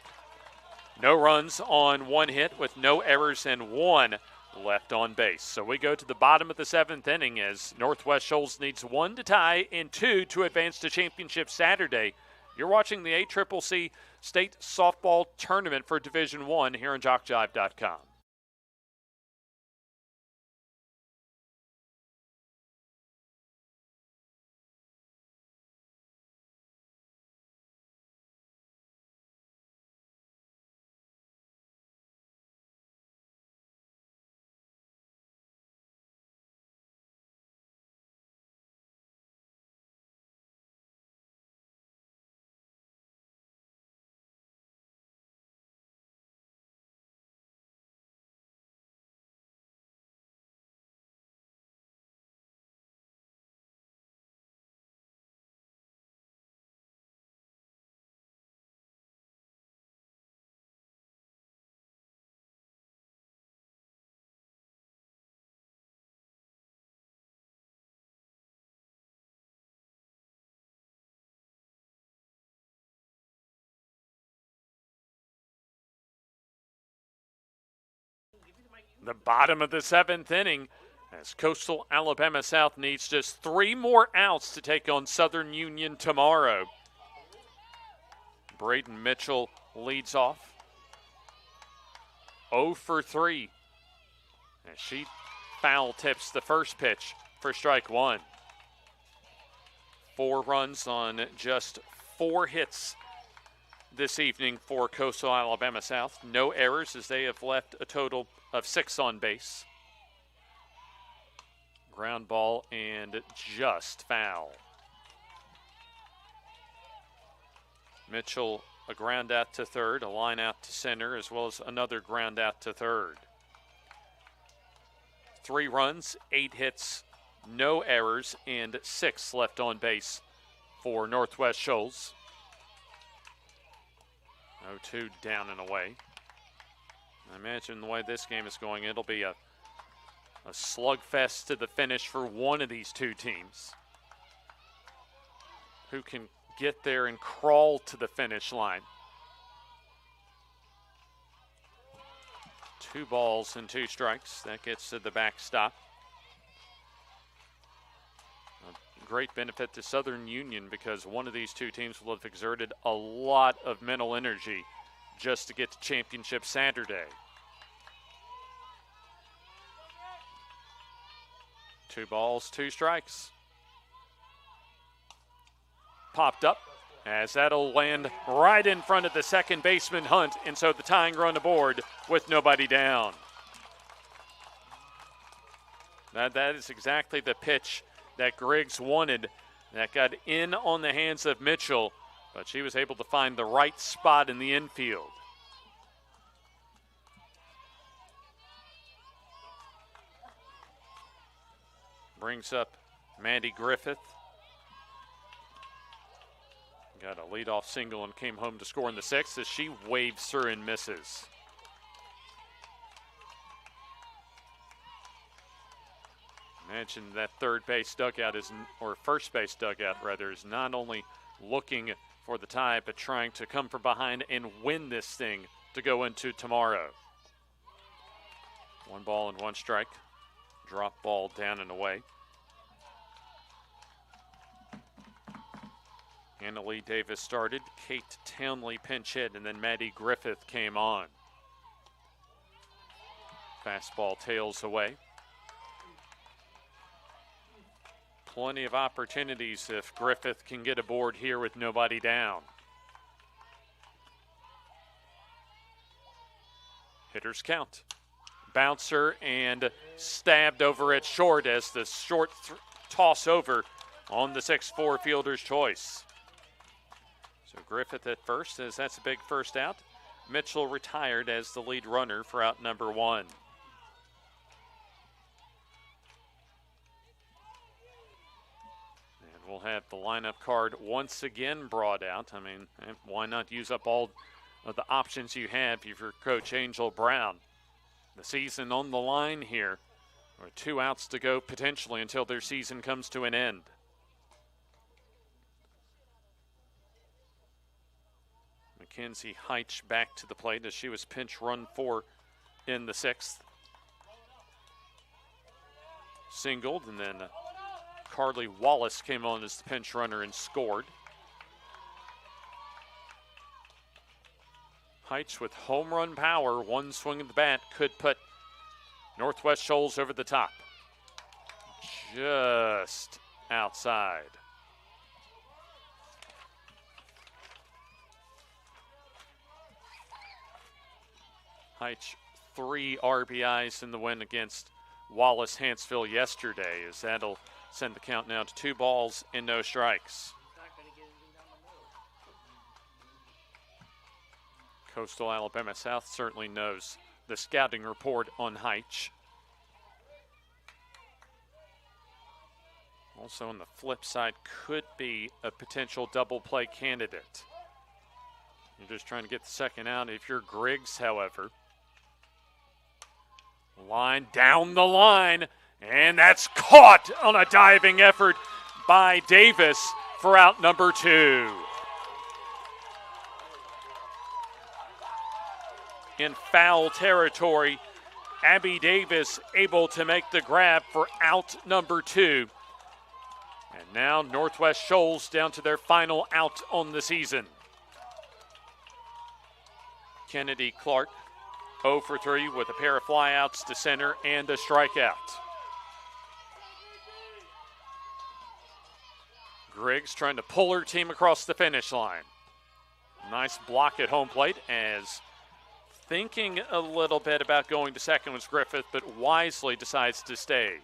No runs on 1 hit with no errors and 1 left on base. So we go to the bottom of the 7th inning as Northwest Shoals needs 1 to tie and 2 to advance to championship Saturday. You're watching the ACCC State Softball Tournament for Division I here on JockJive.com. The bottom of the 7th inning as Coastal Alabama South needs just 3 more outs to take on Southern Union tomorrow. Braden Mitchell leads off. 0 for 3 as she foul tips the first pitch for strike 1. 4 runs on just 4 hits this evening for Coastal Alabama South. No errors as they have left a total of 6 on base. Ground ball and just foul. Mitchell, a ground out to third, a line out to center, as well as another ground out to third. 3 runs, 8 hits, no errors, and 6 left on base for Northwest Shoals. 0-2 down and away. I imagine the way this game is going, it'll be a slugfest to the finish for one of these 2 teams. Who can get there and crawl to the finish line? 2 balls and 2 strikes. That gets to the backstop. A great benefit to Southern Union because one of these 2 teams will have exerted a lot of mental energy just to get to championship Saturday. 2 balls, 2 strikes. Popped up as that'll land right in front of the second baseman Hunt, and so the tying run aboard with nobody down. That is exactly the pitch that Griggs wanted. That got in on the hands of Mitchell, but she was able to find the right spot in the infield. Brings up Mandy Griffith. Got a leadoff single and came home to score in the 6th as she waves her and misses. Imagine that third base dugout or first base dugout rather, is not only looking for the tie, but trying to come from behind and win this thing to go into tomorrow. 1 ball and 1 strike. Drop ball down and away. Anna Lee Davis started. Kate Townley pinch hit, and then Maddie Griffith came on. Fastball tails away. Plenty of opportunities if Griffith can get aboard here with nobody down. Hitters count. Bouncer and stabbed over at short as the short toss over on the 6-4 fielder's choice. So Griffith at first, as that's a big first out. Mitchell retired as the lead runner for out number 1. And we'll have the lineup card once again brought out. I mean, why not use up all of the options you have if you're Coach Angel Brown? The season on the line here, with 2 outs to go potentially until their season comes to an end. Mackenzie Heitch back to the plate as she was pinch run 4 in the 6th. Singled, and then Carly Wallace came on as the pinch runner and scored. Heitch with home run power, 1 swing of the bat could put Northwest Shoals over the top. Just outside. Heitch 3 RBIs in the win against Wallace Hanceville yesterday, as that'll send the count now to 2 balls and no strikes. Coastal Alabama South certainly knows the scouting report on Heitch. Also on the flip side, could be a potential double play candidate. You're just trying to get the second out. If you're Griggs, however, line down the line, and that's caught on a diving effort by Davis for out number 2. In foul territory, Abby Davis able to make the grab for out number 2. And now Northwest Shoals down to their final out on the season. Kennedy Clark 0 for 3 with a pair of flyouts to center and a strikeout. Griggs trying to pull her team across the finish line. Nice block at home plate, as thinking a little bit about going to second was Griffith, but wisely decides to stay.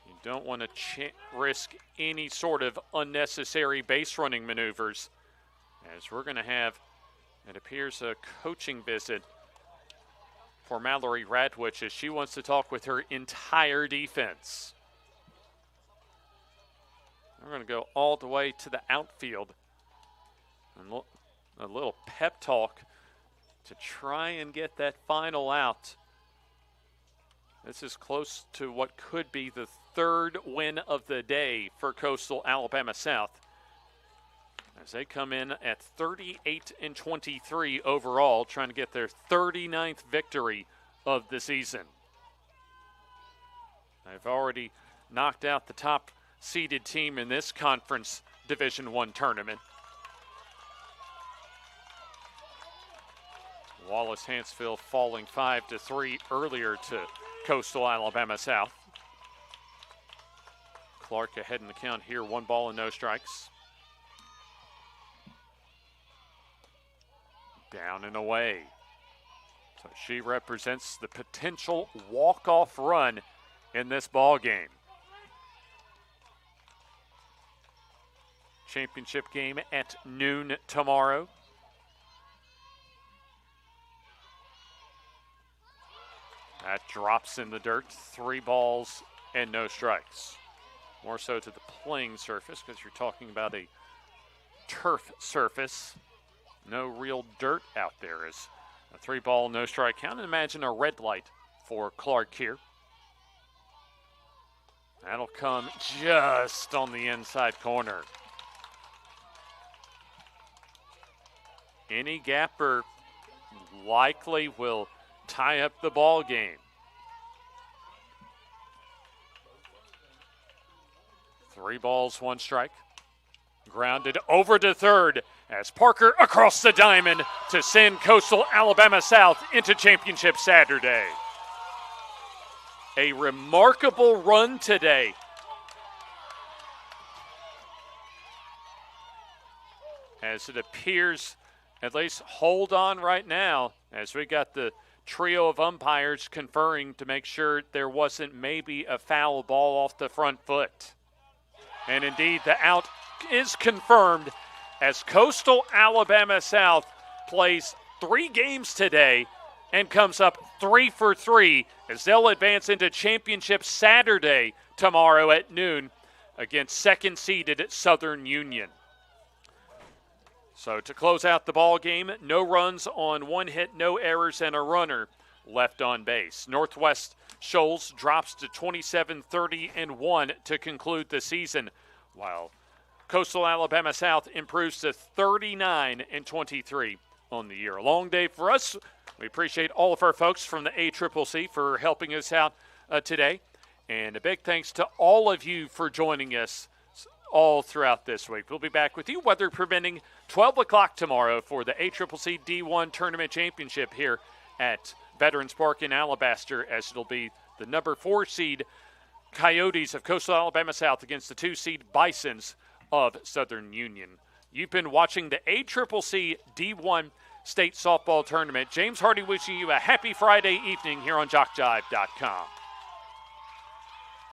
You don't want to risk any sort of unnecessary base running maneuvers, as we're going to have, it appears, a coaching visit for Mallory Radwich, as she wants to talk with her entire defense. We're going to go all the way to the outfield. And a little pep talk to try and get that final out. This is close to what could be the 3rd win of the day for Coastal Alabama South, as they come in at 38-23 overall, trying to get their 39th victory of the season. They've already knocked out the top seeded team in this conference Division I tournament. Wallace Hanceville falling 5-3 earlier to Coastal Alabama South. Clark ahead in the count here, 1 ball and no strikes. Down and away. So she represents the potential walk-off run in this ball game. Championship game at noon tomorrow. That drops in the dirt, 3 balls and no strikes. More so to the playing surface, because you're talking about a turf surface. No real dirt out there. Is a 3 ball, no strike count. And imagine a red light for Clark here. That'll come just on the inside corner. Any gapper likely will tie up the ball game. 3 balls, 1 strike. Grounded over to third as Parker across the diamond to send Coastal Alabama South into championship Saturday. A remarkable run today. As it appears, at least hold on right now, as we got the trio of umpires conferring to make sure there wasn't maybe a foul ball off the front foot. And indeed, the out is confirmed as Coastal Alabama South plays 3 games today and comes up 3 for 3 as they'll advance into championship Saturday tomorrow at noon against second-seeded Southern Union. So to close out the ball game, no runs on 1 hit, no errors, and a runner left on base. Northwest Shoals drops to 27-30-1 to conclude the season, while Coastal Alabama South improves to 39-23 on the year. A long day for us. We appreciate all of our folks from the ACCC for helping us out today. And a big thanks to all of you for joining us all throughout this week. We'll be back with you, weather permitting, 12 o'clock tomorrow for the ACCC D1 Tournament Championship here at Veterans Park in Alabaster, as it'll be the number 4 seed Coyotes of Coastal Alabama South against the 2 seed Bisons of Southern Union. You've been watching the ACCC D1 State Softball Tournament. James Hardy wishing you a happy Friday evening here on JockJive.com.